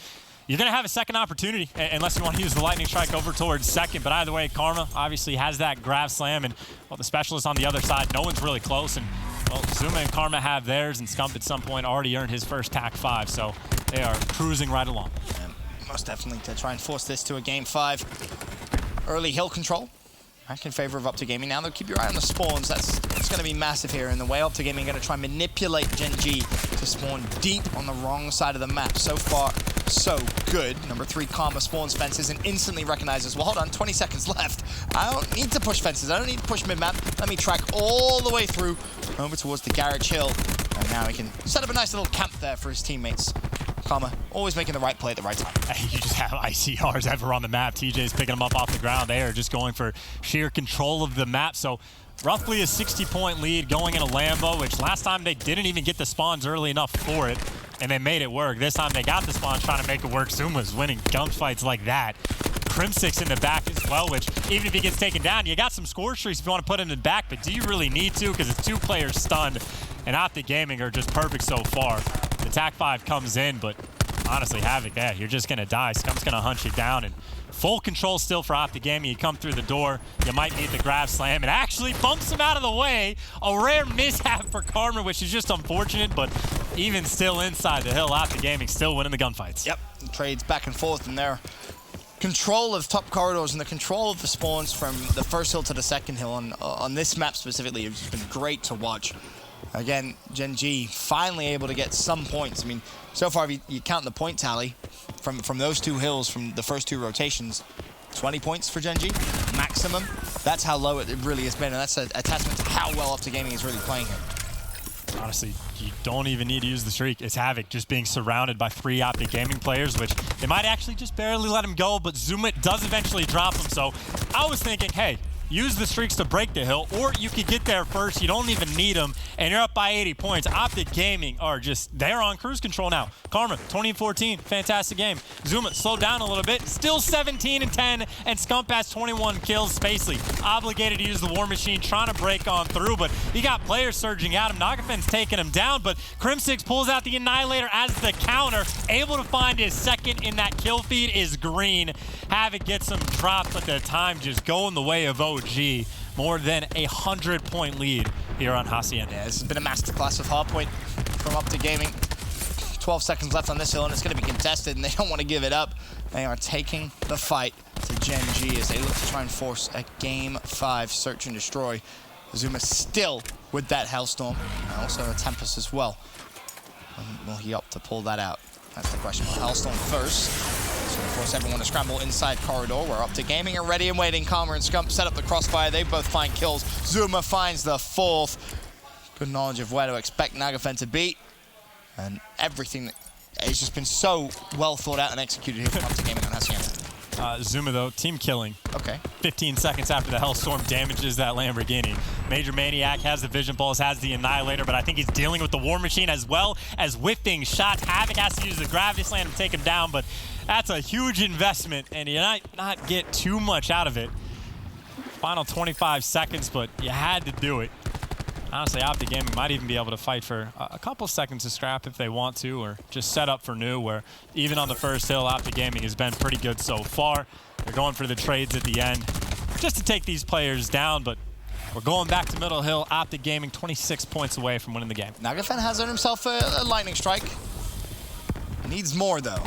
you're going to have a second opportunity unless you want to use the Lightning Strike over towards second. But either way, Karma obviously has that grab slam, and, well, the specialist on the other side, no one's really close. And, well, Zuma and Karma have theirs, and Scump at some point already earned his first TAC 5, so they are cruising right along. And most definitely to try and force this to a game 5. Early hill control. Back in favor of OpTic Gaming. Now, though, keep your eye on the spawns. That's going to be massive here. In the way OpTic Gaming are going to try and manipulate Gen.G to spawn deep on the wrong side of the map. So far, so good. Number 3, Karma spawns fences and instantly recognizes, well, hold on, 20 seconds left. I don't need to push fences. I don't need to push mid-map. Let me track all the way through over towards the Garage Hill. And now he can set up a nice little camp there for his teammates. Karma always making the right play at the right time. You just have ICRs ever on the map. TJ's picking them up off the ground. They are just going for sheer control of the map. So roughly a 60-point lead going in a Lambo, which last time they didn't even get the spawns early enough for it, and they made it work. This time they got the spawns trying to make it work. Zuma's winning gunfights like that. Crim6 in the back as well, which even if he gets taken down, you got some score streaks if you want to put him in the back, but do you really need to? Because it's 2 players stunned, and OpTic Gaming are just perfect so far. The TAC 5 comes in, but honestly, Havoc, yeah, you're just going to die. Scump's going to hunt you down, and full control still for OpTic Gaming. You come through the door, you might need the grab slam. It actually bumps him out of the way. A rare mishap for Karma, which is just unfortunate, but even still inside the hill, OpTic Gaming still winning the gunfights. Yep, trades back and forth, and their control of top corridors and the control of the spawns from the first hill to the second hill on this map specifically has been great to watch. Again, Gen.G finally able to get some points. I mean, so far, if you count the point tally from those two hills from the first two rotations, 20 points for Gen.G, maximum. That's how low it really has been, and that's a testament to how well OpTic Gaming is really playing here. Honestly, you don't even need to use the streak. It's Havoc just being surrounded by 3 OpTic Gaming players, which they might actually just barely let him go, but Zuma does eventually drop him. So I was thinking, hey, use the streaks to break the hill, or you could get there first. You don't even need them, and you're up by 80 points. OpTic Gaming are just, they're on cruise control now. Karma, 20-14, fantastic game. Zuma slowed down a little bit, still 17-10, and Scump has 21 kills. Spacely obligated to use the War Machine, trying to break on through, but he got players surging at him. Nagafen's taking him down, but Crim6 pulls out the Annihilator as the counter, able to find his second in that kill feed is green. Havoc gets him dropped, but the time just going the way of OG. More than 100-point lead here on Hacienda. Yeah, this has been a masterclass of Hardpoint from OpTic Gaming. 12 seconds left on this hill, and it's going to be contested, and they don't want to give it up. They are taking the fight to Gen.G as they look to try and force a Game 5 search and destroy. Zuma still with that Hellstorm, and also a Tempest as well. Will he opt to pull that out? That's the question. Hellstorm first. So of course everyone to scramble inside corridor where OpTic Gaming are ready and waiting. Karma and Scump set up the crossfire. They both find kills. Zuma finds the 4th. Good knowledge of where to expect Nagafen to be. And everything that it's just been so well thought out and executed here from OpTic Gaming on Hacienda. Zuma, though, team killing. Okay. 15 seconds after the Hellstorm damages that Lamborghini. Major Maniac has the Vision Pulse, has the Annihilator, but I think he's dealing with the War Machine as well as whiffing shots. Havoc has to use the Gravity Slam to take him down, but that's a huge investment, and you might not get too much out of it. Final 25 seconds, but you had to do it. Honestly, OpTic Gaming might even be able to fight for a couple seconds of scrap if they want to, or just set up for new, where even on the first hill, OpTic Gaming has been pretty good so far. They're going for the trades at the end just to take these players down, but we're going back to middle hill. OpTic Gaming 26 points away from winning the game. Nagafen has earned himself a lightning strike. Needs more, though.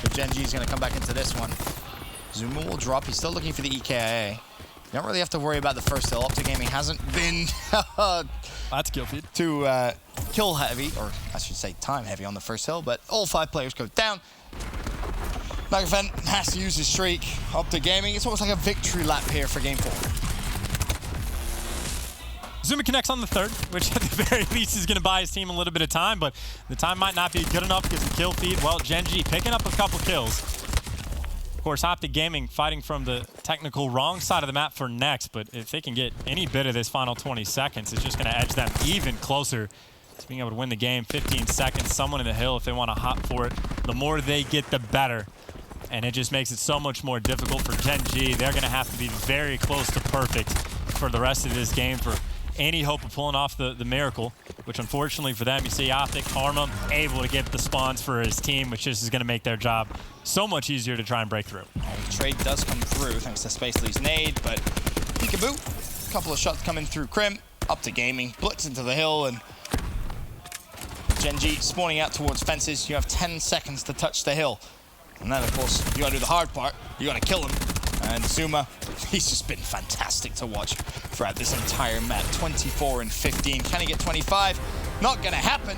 But Gen.G is going to come back into this one. Zuma will drop. He's still looking for the EKIA. You don't really have to worry about the first hill. OpTic Gaming hasn't been that's kill feed. Too kill heavy, or I should say time heavy on the first hill, but all 5 players go down. Nagafen has to use his streak. OpTic Gaming, it's almost like a victory lap here for game 4. Zuma connects on the 3rd, which at the very least is going to buy his team a little bit of time, but the time might not be good enough because the kill feed, well, Gen.G picking up a couple kills. Of course, OpTic Gaming fighting from the technical wrong side of the map for next, but if they can get any bit of this final 20 seconds, it's just going to edge them even closer to being able to win the game. 15 seconds, someone in the hill if they want to hop for it. The more they get, the better. And it just makes it so much more difficult for Gen.G. They're going to have to be very close to perfect for the rest of this game for any hope of pulling off the miracle, which unfortunately for them, you see OpTic, Karma able to get the spawns for his team, which just is going to make their job so much easier to try and break through. The trade does come through thanks to Spacely's nade, but peekaboo. A couple of shots coming through Crim. OpTic Gaming blitz into the hill, and Gen.G spawning out towards fences. You have 10 seconds to touch the hill. And then, of course, you got to do the hard part. You got to kill him. And Zuma, he's just been fantastic to watch throughout this entire map. 24 and 15. Can he get 25? Not going to happen.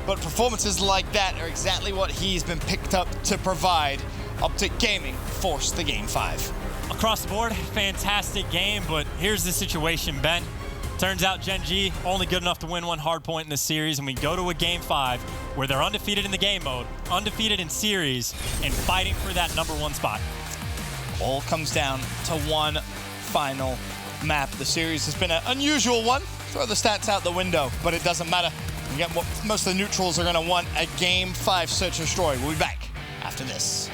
But performances like that are exactly what he's been picked up to provide. OpTic Gaming forced the game 5. Across the board, fantastic game, but here's the situation, Ben. Turns out Gen.G only good enough to win one hard point in the series, and we go to a game 5 where they're undefeated in the game mode, undefeated in series, and fighting for that #1 spot. All comes down to one final map. The series has been an unusual one. Throw the stats out the window, but it doesn't matter. You get what most of the neutrals are going to want, a game 5 search and destroy. We'll be back after this.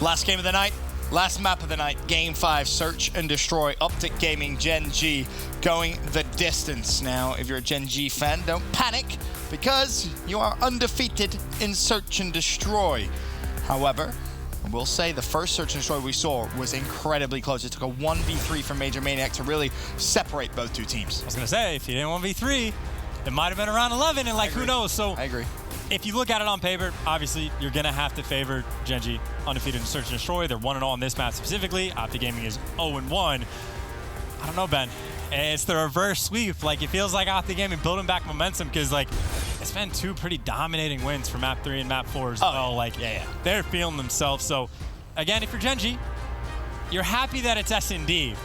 Last game of the night, last map of the night, Game 5, Search and Destroy. OpTic Gaming, Gen.G, going the distance. Now, if you're a Gen.G fan, don't panic, because you are undefeated in Search and Destroy. However, I will say the first Search and Destroy we saw was incredibly close. It took a 1v3 from Major Maniac to really separate both two teams. I was going to say, if you didn't 1v3, it might have been around 11, and like, who knows? So I agree. If you look at it on paper, obviously, you're going to have to favor Gen.G, undefeated in Search and Destroy. They're 1-0 on this map specifically. OpTic Gaming is 0-1. I don't know, Ben. It's the reverse sweep. Like, it feels like OpTic Gaming building back momentum, because, like, it's been two pretty dominating wins for map 3 and map 4 as well. Like, they're feeling themselves. So, again, if you're Gen.G, you're happy that it's S&D.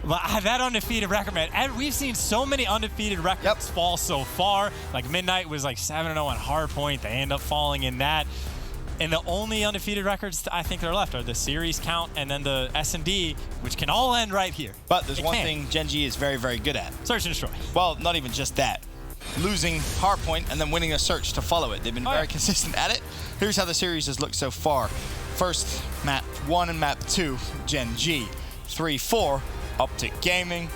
That undefeated record, man. And we've seen so many undefeated records fall so far. Like, Midnight was like 7-0 on Hardpoint. They end up falling in that. And the only undefeated records I think that are left are the series count and then the S&D, which can all end right here. But there's one thing Gen.G is very, very good at. Search and Destroy. Well, not even just that. Losing Hardpoint and then winning a Search to follow it. They've been very consistent at it. Here's how the series has looked so far. First, map 1 and map 2, Gen.G. 3-4, OpTic Gaming.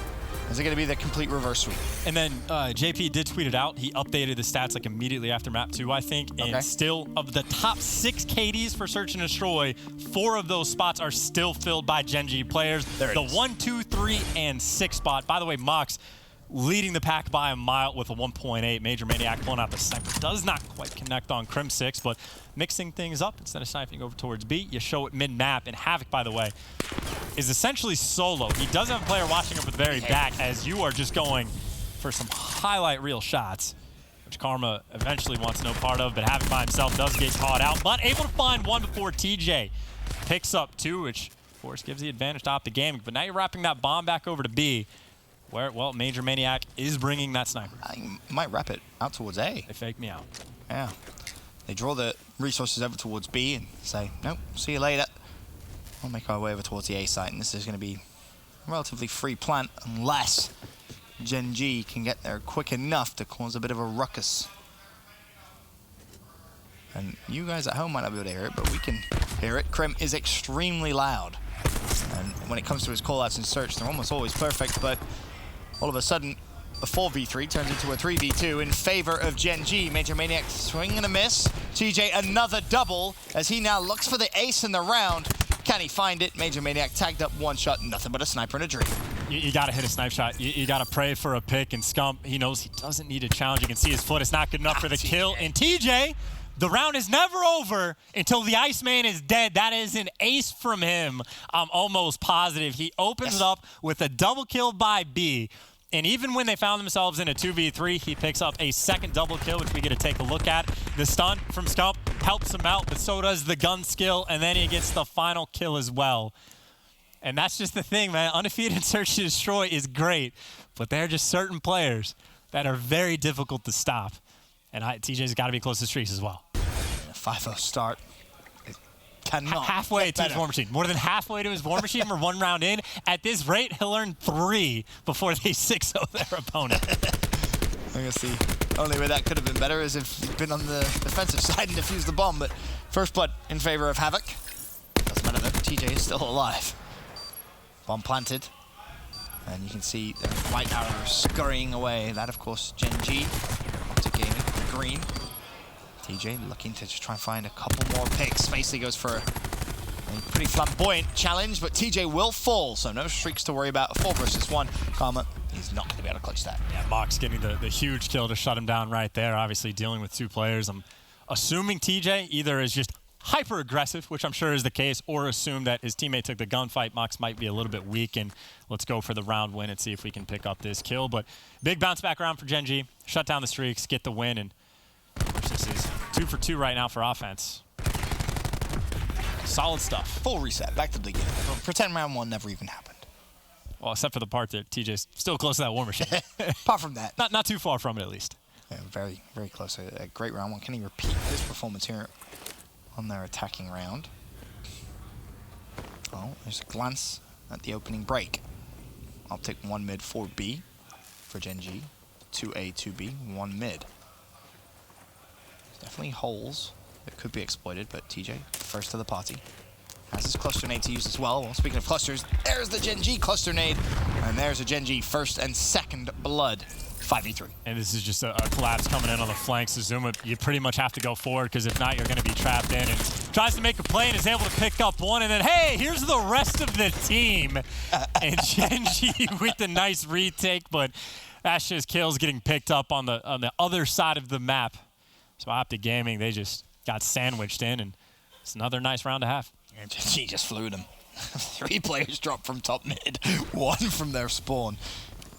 Is it going to be the complete reverse sweep? And then JP did tweet it out. He updated the stats like immediately after map 2, I think. And still, of the top 6 KDs for Search and Destroy, 4 of those spots are still filled by Gen.G players. The 1, 2, 3, and 6 spot. By the way, Mox leading the pack by a mile with a 1.8. Major Maniac pulling out the sniper. Does not quite connect on Crim 6, but mixing things up. Instead of sniping over towards B, you show it mid-map. And Havoc, by the way, is essentially solo. He does have a player watching him from the very back, as you are just going for some highlight reel shots, which Karma eventually wants no part of, but Havoc by himself does get caught out, but able to find 1 before TJ picks up 2, which of course gives the advantage to OpTic Gaming. But now you're wrapping that bomb back over to B, where, well, Major Maniac is bringing that sniper. I might wrap it out towards A. They fake me out. Yeah. They draw the resources over towards B and say, nope, see you later. We'll make our way over towards the A site, and this is going to be a relatively free plant unless Gen.G can get there quick enough to cause a bit of a ruckus. And you guys at home might not be able to hear it, but we can hear it. Crim is extremely loud. And when it comes to his callouts in Search, they're almost always perfect, but all of a sudden, a 4v3 turns into a 3v2 in favor of Gen.G. Major Maniac swing and a miss. TJ another double as he now looks for the ace in the round. Can he find it? Major Maniac tagged up 1 shot, nothing but a sniper and a dream. You got to hit a snipe shot. You got to pray for a pick, and Scump, he knows he doesn't need a challenge. You can see his foot is not good enough for the kill. And TJ, the round is never over until the Iceman is dead. That is an ace from him. I'm almost positive. He opens it up with a double kill by B. And even when they found themselves in a 2v3, he picks up a second double kill, which we get to take a look at. The stun from Scump helps him out, but so does the gun skill, and then he gets the final kill as well. And that's just the thing, man. Undefeated Search and Destroy is great, but there are just certain players that are very difficult to stop. And TJ's got to be close to streaks as well. A 5-0 start. Halfway to his war machine. More than halfway to his war machine. We're 1 round in. At this rate, he'll earn 3 before they 6-0 their opponent. I guess the only way that could have been better is if he'd been on the defensive side and defused the bomb, but first blood in favor of Havoc. Doesn't matter though, TJ is still alive. Bomb planted. And you can see the white arrow scurrying away. That, of course, Gen.G. OpTic Gaming, green. TJ looking to just try and find a couple more picks. Basically goes for a pretty flamboyant challenge, but TJ will fall, so no streaks to worry about. A 4 versus 1. Karma, he's not going to be able to clutch that. Yeah, Mox getting the huge kill to shut him down right there. Obviously dealing with 2 players. I'm assuming TJ either is just hyper aggressive, which I'm sure is the case, or assume that his teammate took the gunfight. Mox might be a little bit weak, and let's go for the round win and see if we can pick up this kill. But big bounce back round for Gen.G. Shut down the streaks, get the win, and this is 2 for 2 right now for offense. Solid stuff. Full reset, back to the beginning. Pretend round 1 never even happened. Well, except for the part that TJ's still close to that war machine. Apart from that. Not too far from it, at least. Yeah, very, very close. A great round 1. Can he repeat his performance here on their attacking round? Oh, there's a glance at the opening break. OpTic 1 mid, 4 B for Gen.G. 2A, 2B, 1 mid. There's definitely holes that could be exploited, but TJ, first to the party. has his cluster nade to use as well. Well, speaking of clusters, there's the Gen.G cluster nade, and there's a Gen.G first and second blood. 5v3. And this is just a collapse coming in on the flanks. Zuma, you pretty much have to go forward, because if not, you're going to be trapped in. And tries to make a play and is able to pick up one. And then, hey, here's the rest of the team. And Gen.G with the nice retake, but that's just kills getting picked up on the other side of the map. So OpTic Gaming, they just got sandwiched in, and it's another nice round to have. And Gen.G just flew them. 3 players dropped from top mid, 1 from their spawn.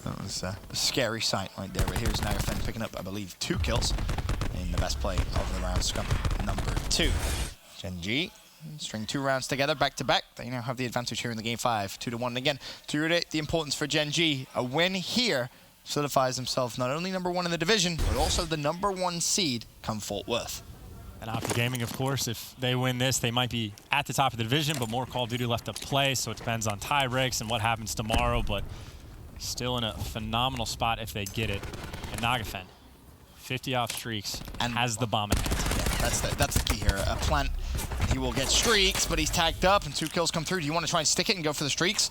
That was a scary sight right there. But here's Nagafen picking up, I believe, 2 kills in the best play of the round, scum number 2. Gen.G string 2 rounds together, back to back. They now have the advantage here in the game 5, 2-1. And again, to reiterate the importance for Gen.G, a win here solidifies themselves not only number 1 in the division, but also the number 1 seed come Fort Worth. And OpTic Gaming, of course, if they win this, they might be at the top of the division, but more Call of Duty left to play, so it depends on tie breaks and what happens tomorrow. But still in a phenomenal spot if they get it. And Nagafen, 50 off streaks, and has the bomb in hand. Yeah, that's the key here. A plant, he will get streaks, but he's tagged up and 2 kills come through. Do you want to try and stick it and go for the streaks?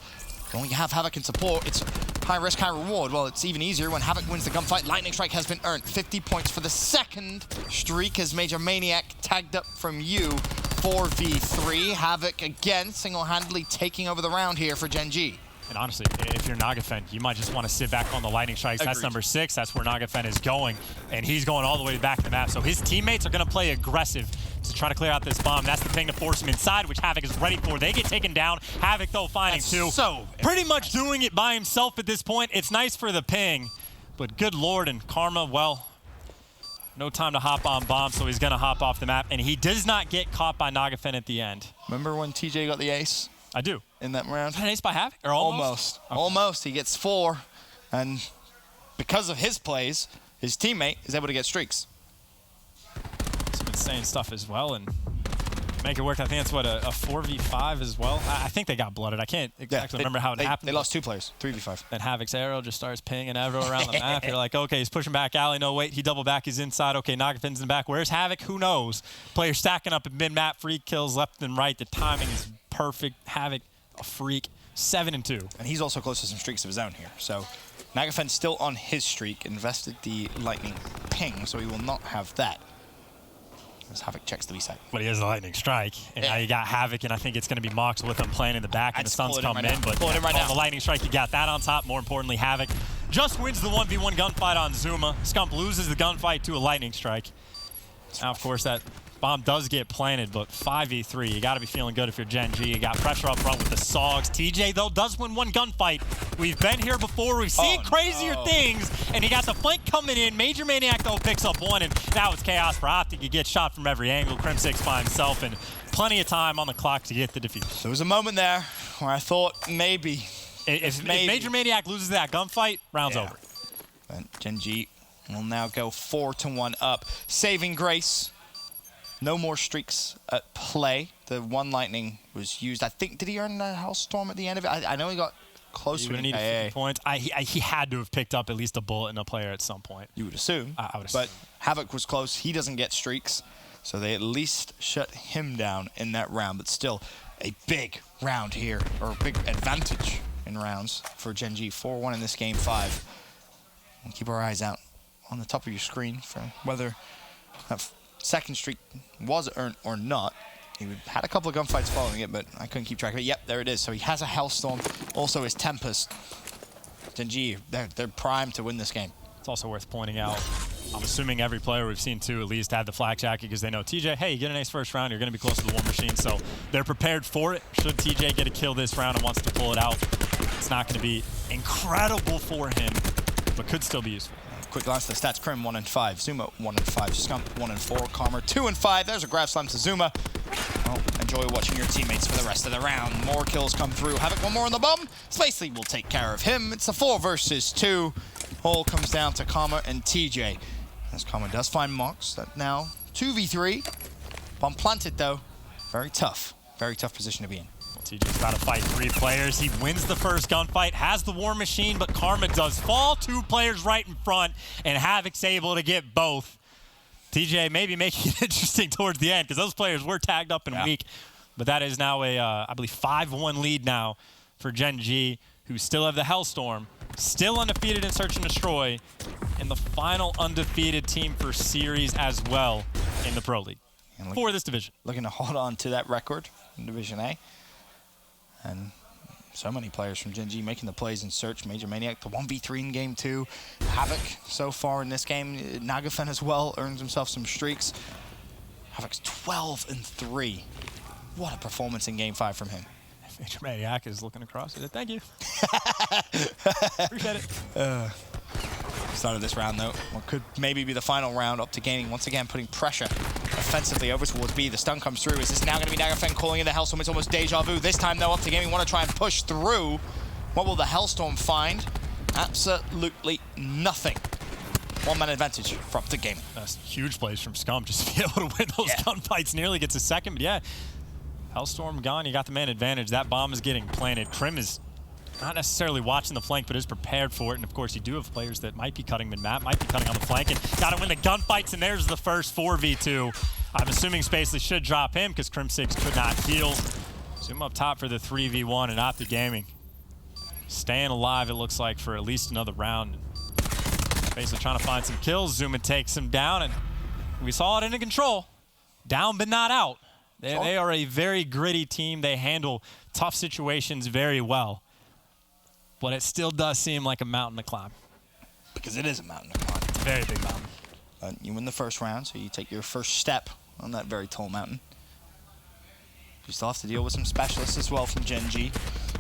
When you have Havoc in support, it's high risk, high reward. Well, it's even easier when Havoc wins the gunfight. Lightning Strike has been earned. 50 points for the second streak as Major Maniac tagged up from you. 4v3. Havoc again, single-handedly taking over the round here for Gen.G. And honestly, if you're Nagafen, you might just want to sit back on the Lightning Strikes. Agreed. That's number 6. That's where Nagafen is going. And he's going all the way back to the map. So his teammates are going to play aggressive to try to clear out this bomb. That's the thing to force him inside, which Havoc is ready for. They get taken down. Havoc, though, finding 2. So pretty much doing it by himself at this point. It's nice for the ping. But good lord, and Karma, well, no time to hop on bomb, so he's going to hop off the map. And he does not get caught by Nagafen at the end. Remember when TJ got the ace? I do. In that round? An ace by Havoc? Or almost? Almost. Okay. Almost. He gets 4. And because of his plays, his teammate is able to get streaks. Some insane stuff as well. And make it work. I think it's, what, a 4v5 as well? I think they got blooded. I can't exactly remember how it happened. They lost 2 players. 3v5. Then Havoc's arrow just starts pinging everywhere around the map. You're like, okay, he's pushing back alley. No, wait, he double back. He's inside. Okay, Nagafen's in the back. Where's Havoc? Who knows? Players stacking up in mid-map. Free kills left and right. The timing is perfect. Havoc, a freak. 7-2. And he's also close to some streaks of his own here. So Nagafen's still on his streak. Invested the lightning ping, so he will not have that. As Havoc checks the B side. But he has a lightning strike. And now you got Havoc, and I think it's going to be Mox with him playing in the back, and the sun's coming in. But pull it in right now. The lightning strike, you got that on top. More importantly, Havoc just wins the 1v1 gunfight on Zuma. Scump loses the gunfight to a lightning strike. Now, of course, that bomb does get planted, but 5v3. You got to be feeling good if you're Gen.G. You got pressure up front with the Sogs. TJ, though, does win 1 gunfight. We've been here before. We've seen crazier things, and he got the flank coming in. Major Maniac, though, picks up 1, and now it's chaos for OpTic. You get shot from every angle. Crim6 by himself, and plenty of time on the clock to get the defuse. There was a moment there where I thought maybe. If Major Maniac loses that gunfight, round's over. But Gen.G will now go 4-1 up. Saving grace. No more streaks at play. The 1 lightning was used. I think, did he earn a Hellstorm at the end of it? I know he got close to it. He needed 50 points. He had to have picked up at least a bullet in a player at some point. You would assume. I would assume. But Havoc was close. He doesn't get streaks. So they at least shut him down in that round. But still, a big round here, or a big advantage in rounds for Gen.G. 4-1 in this game 5. We'll keep our eyes out on the top of your screen for whether that second streak was earned or not. He had a couple of gunfights following it, but I couldn't keep track of it. Yep, there it is. So he has a Hellstorm, also his Tempest. Gen.G, they're primed to win this game. It's also worth pointing out, I'm assuming every player we've seen too at least had the flak jacket because they know TJ, hey, you get an ace first round, you're going to be close to the War Machine. So they're prepared for it. Should TJ get a kill this round and wants to pull it out, it's not going to be incredible for him, but could still be useful. Quick glance at the stats. Crim 1-5, Zuma 1-5, Scump 1-4, Karma 2-5. There's a grab slam to Zuma. Well, enjoy watching your teammates for the rest of the round. More kills come through. Havoc 1 more on the bomb. Spacely will take care of him. It's a 4 versus 2. All comes down to Karma and TJ. As Karma does find Mox. That now 2v3. Bomb planted though. Very tough position to be in. TJ's got to fight 3 players. He wins the first gunfight, has the War Machine, but Karma does fall. 2 players right in front, and Havoc's able to get both. TJ maybe making it interesting towards the end, because those players were tagged up and weak. But that is now a, I believe, 5-1 lead now for Gen.G, who still have the Hellstorm, still undefeated in Search and Destroy, and the final undefeated team for series as well in the Pro League for this division. Looking to hold on to that record in Division A. And so many players from Gen.G making the plays in Search. Major Maniac, the 1v3 in Game 2. Havoc so far in this game. Nagafen as well earns himself some streaks. Havoc's 12-3. What a performance in Game 5 from him. Major Maniac is looking across it. Thank you. Appreciate it. Started this round, though. What could maybe be the final round. OpTic Gaming once again putting pressure offensively over towards B. The stun comes through. Is this now going to be Nagafen calling in the Hellstorm? It's almost deja vu. This time, though, OpTic Gaming want to try and push through. What will the Hellstorm find? Absolutely nothing. One-man advantage for OpTic Gaming. That's huge plays from Scum just to be able to win those gunfights. Nearly gets a second, but yeah. Hellstorm gone, you got the man advantage. That bomb is getting planted. Krim is not necessarily watching the flank, but is prepared for it. And of course, you do have players that might be cutting mid-map, might be cutting on the flank, and got to win the gunfights, and there's the first 4v2. I'm assuming Spacely should drop him because Crim6 could not heal. Zoom up top for the 3v1, and OpTic Gaming staying alive, it looks like, for at least another round. Basically trying to find some kills. Zuma takes him down, and we saw it in control. Down but not out. They are a very gritty team. They handle tough situations very well. But it still does seem like a mountain to climb. Because it is a mountain to climb. Very big mountain. You win the first round, so you take your first step on that very tall mountain. You still have to deal with some specialists as well from Gen.G.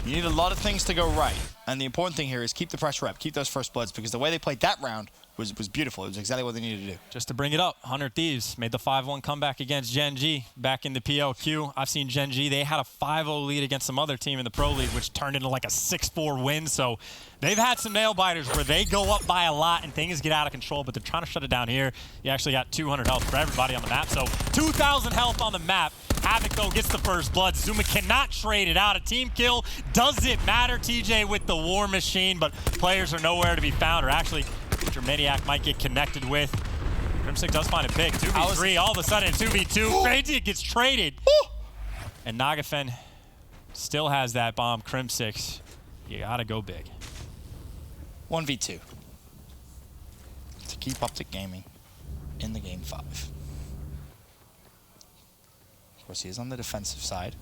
You need a lot of things to go right. And the important thing here is keep the pressure up, keep those first bloods, because the way they played that round was beautiful. It was exactly what they needed to do. Just to bring it up, 100 Thieves made the 5-1 comeback against Gen.G back in the PLQ. I've seen Gen.G, they had a 5-0 lead against some other team in the Pro League, which turned into like a 6-4 win. So they've had some nail biters where they go up by a lot and things get out of control, but they're trying to shut it down here. You actually got 200 health for everybody on the map. So 2,000 health on the map. Havoc, though, gets the first blood. Zuma cannot trade it out. A team kill. Does it matter? TJ with the War Machine, but players are nowhere to be found, or actually, Major Maniac might get connected with. Crim6 does find it big. 2v3, all of a sudden 2v2. Crazy, it gets traded. And Nagafen still has that bomb. Crim6, you gotta go big. 1v2. To keep OpTic Gaming in the Game 5. Of course, he is on the defensive side.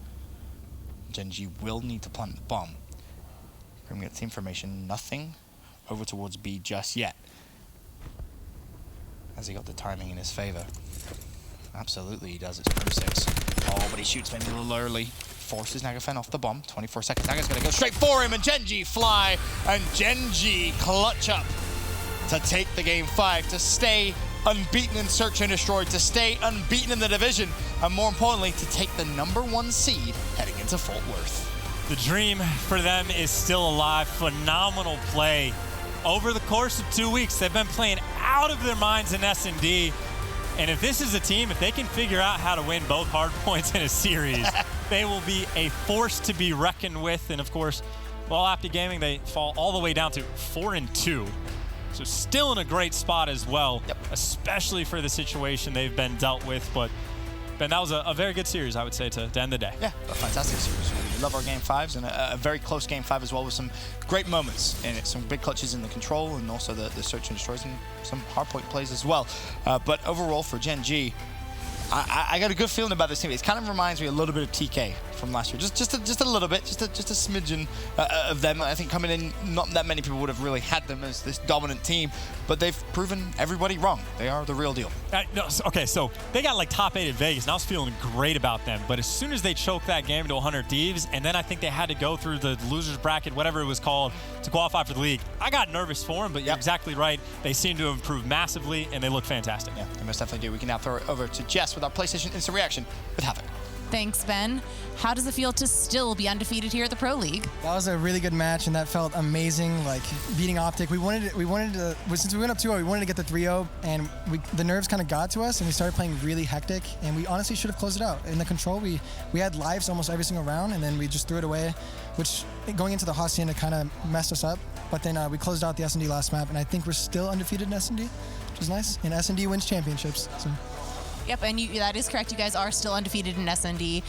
Gen.G will need to plant the bomb. We're going to get team formation. Nothing over towards B just yet. Has he got the timing in his favor? Absolutely he does. It's Crim6. Oh, but he shoots maybe a little early. Forces Nagafen off the bomb. 24 seconds. Naga's going to go straight for him, and Gen.G fly. And Gen.G clutch up to take the Game 5, to stay unbeaten in Search and Destroy, to stay unbeaten in the division, and more importantly, to take the #1 seed heading into Fort Worth. The dream for them is still alive. Phenomenal play. Over the course of 2 weeks, they've been playing out of their minds in S&D. And if this is a team, if they can figure out how to win both hardpoints in a series, they will be a force to be reckoned with. And of course, well, OpTic Gaming, they fall all the way down to 4-2. So still in a great spot as well, especially for the situation they've been dealt with. But Ben, that was a very good series, I would say, to end the day. Yeah, a fantastic series. We love our Game 5s, and a very close Game 5 as well, with some great moments in it. Some big clutches in the control, and also the Search and Destroys, and some hardpoint plays as well. But overall, for Gen.G, I got a good feeling about this team. It kind of reminds me a little bit of TK from last year, just a little bit, just a smidgen of them. I think coming in, not that many people would have really had them as this dominant team, but they've proven everybody wrong. They are the real deal. Okay, so they got like top 8 at Vegas, and I was feeling great about them. But as soon as they choked that game to 100 Thieves, and then I think they had to go through the losers bracket, whatever it was called, to qualify for the league, I got nervous for them. But you're exactly right. They seem to have improved massively, and they look fantastic. Yeah, they most definitely do. We can now throw it over to Jess with our PlayStation Instant Reaction with Havoc. Thanks, Ben. How does it feel to still be undefeated here at the Pro League? That was a really good match, and that felt amazing. Like beating OpTic, we wanted to. Since we went up 2-0, we wanted to get the 3-0, and the nerves kind of got to us, and we started playing really hectic. And we honestly should have closed it out. In the control, we had lives almost every single round, and then we just threw it away, which going into the Hacienda kind of messed us up. But then we closed out the S&D last map, and I think we're still undefeated in S&D, which is nice. And S&D wins championships. So. Yep, and that is correct. You guys are still undefeated in SND.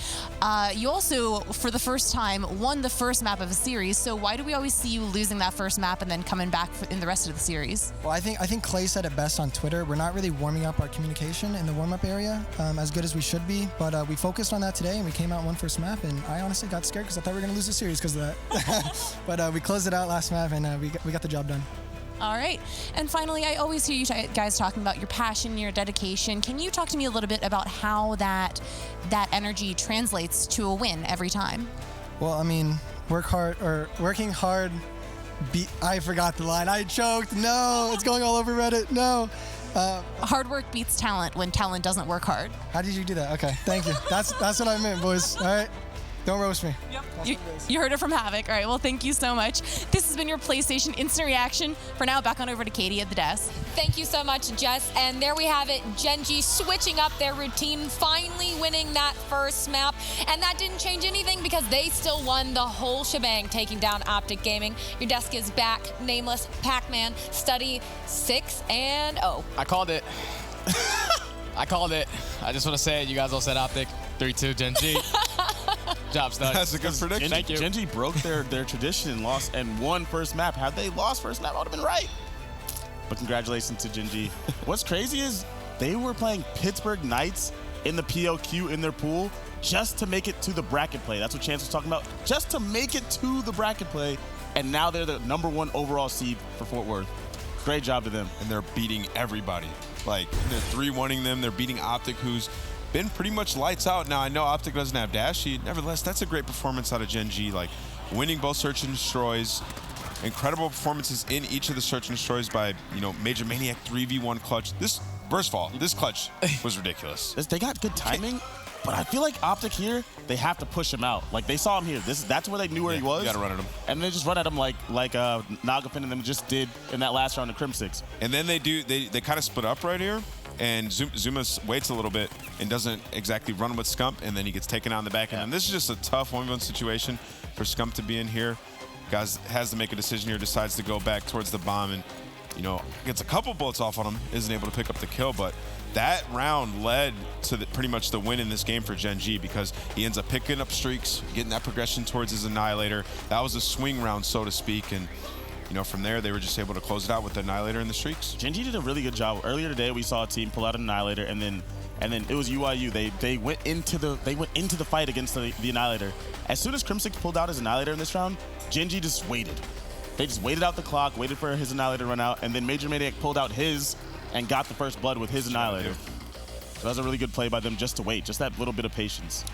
You also, for the first time, won the first map of a series. So why do we always see you losing that first map and then coming back in the rest of the series? Well, I think Clay said it best on Twitter. We're not really warming up our communication in the warm-up area as good as we should be. But we focused on that today, and we came out and won first map. And I honestly got scared because I thought we were going to lose the series because of that. But we closed it out last map, and we got the job done. All right. And finally, I always hear you guys talking about your passion, your dedication. Can you talk to me a little bit about how that energy translates to a win every time? Well, I mean, working hard. I forgot the line. I choked. No, it's going all over Reddit. No. Hard work beats talent when talent doesn't work hard. How did you do that? Okay, thank you. That's what I meant, boys. All right. Don't roast me. Yep. You heard it from Havoc. All right, well, thank you so much. This has been your PlayStation Instant Reaction. For now, back on over to Katie at the desk. Thank you so much, Jess. And there we have it, Gen.G switching up their routine, finally winning that first map. And that didn't change anything because they still won the whole shebang, taking down OpTic Gaming. Your desk is back. Nameless, Pac-Man, Study 6 and 0. I called it. I called it. I just want to say it. You guys all said OpTic. 3-2 Gen.G. Job done. That's a good prediction. Thank you. Gen.G broke their tradition and won first map. Had they lost first map, I would have been right. But congratulations to Gen.G. What's crazy is they were playing Pittsburgh Knights in the PLQ in their pool just to make it to the bracket play. That's what Chance was talking about. Just to make it to the bracket play. And now they're the #1 overall seed for Fort Worth. Great job to them. And they're beating everybody. Like, they're 3-1ing them. They're beating OpTic, who's been pretty much lights out. Now, I know OpTic doesn't have Dashy. Nevertheless, that's a great performance out of Gen.G. Like, winning both Search and Destroys. Incredible performances in each of the Search and Destroys by, Major Maniac 3v1 clutch. First of all, this clutch was ridiculous. They got good timing, but I feel like OpTic here, they have to push him out. Like, they saw him here. That's where they knew where he was. You got to run at him. And they just run at him like Nagapin and them just did in that last round of Crim 6. And then they kind of split up right here. And Zuma waits a little bit and doesn't exactly run with Scump, and then he gets taken out in the back end. And this is just a tough 1v1 situation for Scump to be in here. Guys has to make a decision here, decides to go back towards the bomb, and gets a couple bullets off on him, isn't able to pick up the kill. But that round led to pretty much the win in this game for Gen.G because he ends up picking up streaks, getting that progression towards his Annihilator. That was a swing round, so to speak, and from there, they were just able to close it out with the Annihilator and the streaks. Gen.G did a really good job. Earlier today, we saw a team pull out an Annihilator, and then it was UIU. They went into the fight against the Annihilator. As soon as Crim 6 pulled out his Annihilator in this round, Gen.G just waited. They just waited out the clock, waited for his Annihilator to run out, and then Major Maniac pulled out his and got the first blood with his Annihilator. So that was a really good play by them just to wait, just that little bit of patience.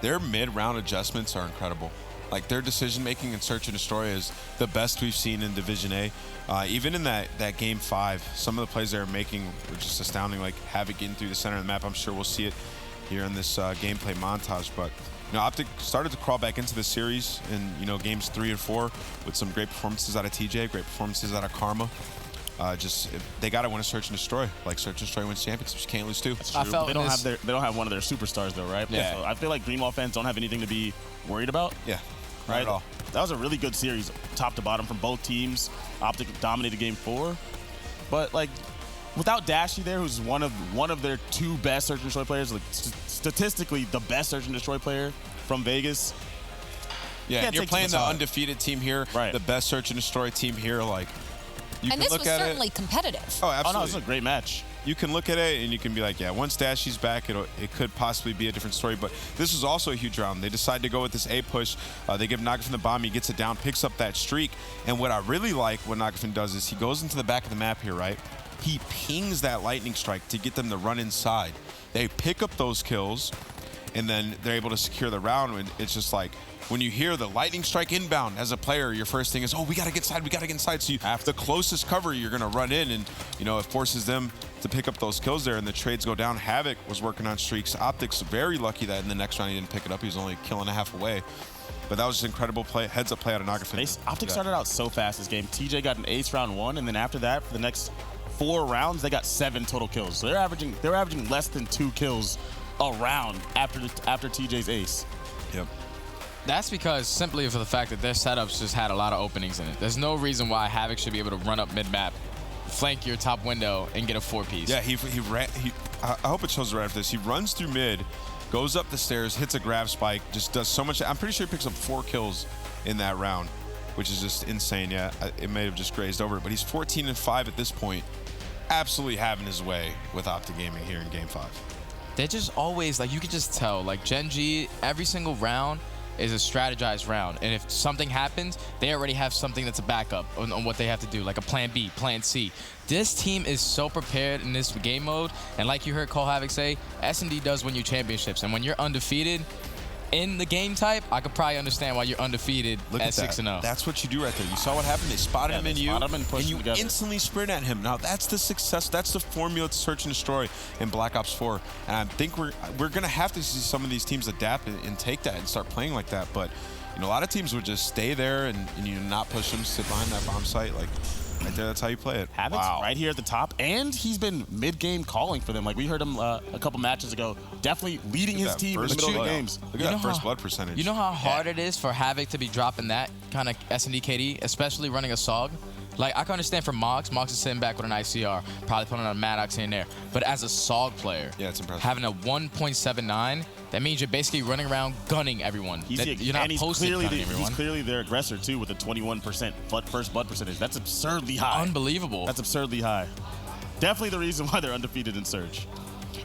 Their mid-round adjustments are incredible. Like, their decision-making in Search and Destroy is the best we've seen in Division A. Even in that Game 5, some of the plays they were making were just astounding, like Havoc getting through the center of the map. I'm sure we'll see it here in this gameplay montage. But, OpTic started to crawl back into the series in, Games 3 and 4 with some great performances out of TJ, great performances out of Karma. They got to win a Search and Destroy. Like, Search and Destroy wins championships. Can't lose two. That's true. They don't have one of their superstars, though, right? Yeah. So I feel like Greenwall fans don't have anything to be worried about. Yeah. Right? Not at all. That was a really good series, top to bottom, from both teams. OpTic dominated Game 4. But, without Dashy there, who's one of their 2 best Search and Destroy players, statistically the best Search and Destroy player from Vegas. Yeah, and you're playing the undefeated team here, right. The best Search and Destroy team here. And this was certainly competitive. Oh, absolutely. Oh, no, this was a great match. You can look at it and you can be like, yeah, once Dashy's back, it could possibly be a different story. But this was also a huge round. They decide to go with this A push. They give Nagafin the bomb. He gets it down, picks up that streak. And what I really like what Nagafin does is he goes into the back of the map here, right? He pings that lightning strike to get them to run inside. They pick up those kills, and then they're able to secure the round. And it's just like, when you hear the lightning strike inbound as a player, your first thing is, oh, we got to get inside, So you have the closest cover you're going to run in, and, it forces them to pick up those kills there, and the trades go down. Havoc was working on streaks. OpTic's very lucky that in the next round he didn't pick it up. He was only a kill and a half away. But that was just incredible play, heads-up play out of Nagafin. OpTic started out so fast this game. TJ got an ace round 1, and then after that, for the next 4 rounds, they got 7 total kills. So they're averaging less than 2 kills a round after TJ's ace. Yep. That's because simply for the fact that their setups just had a lot of openings in it. There's no reason why Havoc should be able to run up mid-map flank your top window and get a 4-piece. Yeah, he ran. I hope it shows right after this. He runs through mid, goes up the stairs, hits a grab spike, just does so much. I'm pretty sure he picks up 4 kills in that round, which is just insane. Yeah, it may have just grazed over it, but he's 14-5 at this point. Absolutely having his way with OpTic Gaming here in Game 5. They're just always, like, you could just tell, like, Gen.G, every single round is a strategized round. And if something happens, they already have something that's a backup on what they have to do, like a plan B, plan C. This team is so prepared in this game mode. And like you heard Cole Havoc say, S&D does win you championships. And when you're undefeated in the game type, I could probably understand why you're undefeated at 6-0. That's what you do right there. You saw what happened. They spotted him in you, and you together. instantly sprint at him. Now, that's the success. That's the formula to search and destroy in Black Ops 4. And I think we're going to have to see some of these teams adapt and take that and start playing like that. But, you know, a lot of teams would just stay there and you know, not push them, sit behind that bomb site. Like, right there, that's how you play it. Havoc's right here at the top, and he's been mid-game calling for them. Like, we heard him a couple matches ago, definitely leading his team in the middle of the games. Look at that first blood percentage. You know how hard it is for Havoc to be dropping that kind of S&D KD, especially running a SOG? Like, I can understand for Mox. Mox is sitting back with an ICR, probably putting on a Maddox here and there. But as a SOG player, yeah, it's impressive. Having a 1.79, that means you're basically running around gunning everyone. You're not posting gunning everyone. He's clearly their aggressor, too, with a 21% first blood percentage. That's absurdly high. Unbelievable. That's absurdly high. Definitely the reason why they're undefeated in Surge.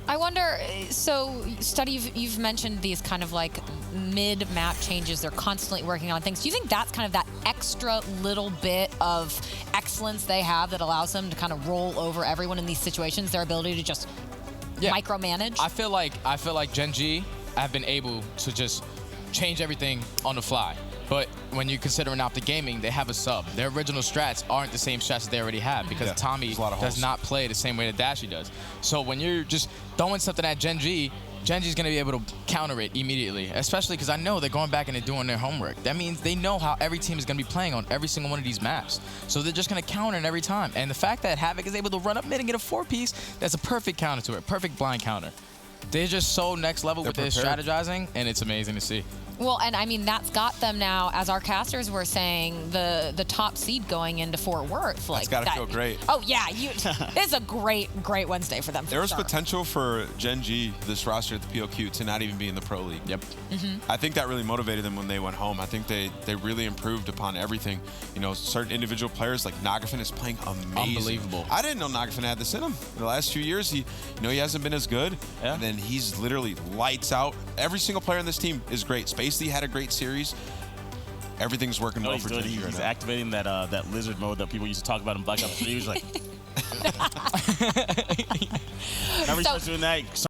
I wonder, so Study, you've mentioned these kind of like mid-map changes. They're constantly working on things. Do you think that's kind of that extra little bit of excellence they have that allows them to kind of roll over everyone in these situations, their ability to just micromanage? I feel like Gen.G have been able to just change everything on the fly. But when you consider an OpTic Gaming, they have a sub. Their original strats aren't the same strats that they already have because Tommy does not play the same way that Dashy does. So when you're just throwing something at Gen.G, Gen.G's going to be able to counter it immediately, especially because I know they're going back and they're doing their homework. That means they know how every team is going to be playing on every single one of these maps. So they're just going to counter it every time. And the fact that Havoc is able to run up mid and get a 4-piece, that's a perfect counter to it, perfect blind counter. They're just so next level with their strategizing, and it's amazing to see. Well, and I mean, that's got them now, as our casters were saying, the top seed going into Fort Worth. Like, that's got to feel great. Oh, yeah. It's a great Wednesday for them. There was potential for Gen.G, this roster at the POQ, to not even be in the Pro League. Yep. I think that really motivated them when they went home. I think they really improved upon everything. You know, certain individual players like Nagafin is playing amazing. Unbelievable. I didn't know Nagafin had this in him. In the last few years, he hasn't been as good. Yeah. And then he's literally lights out. Every single player on this team is great. Spacely had a great series. Everything's working well for Gen.G. He's activating that lizard mode that people used to talk about in Black Ops 3. He was like, every starts doing that.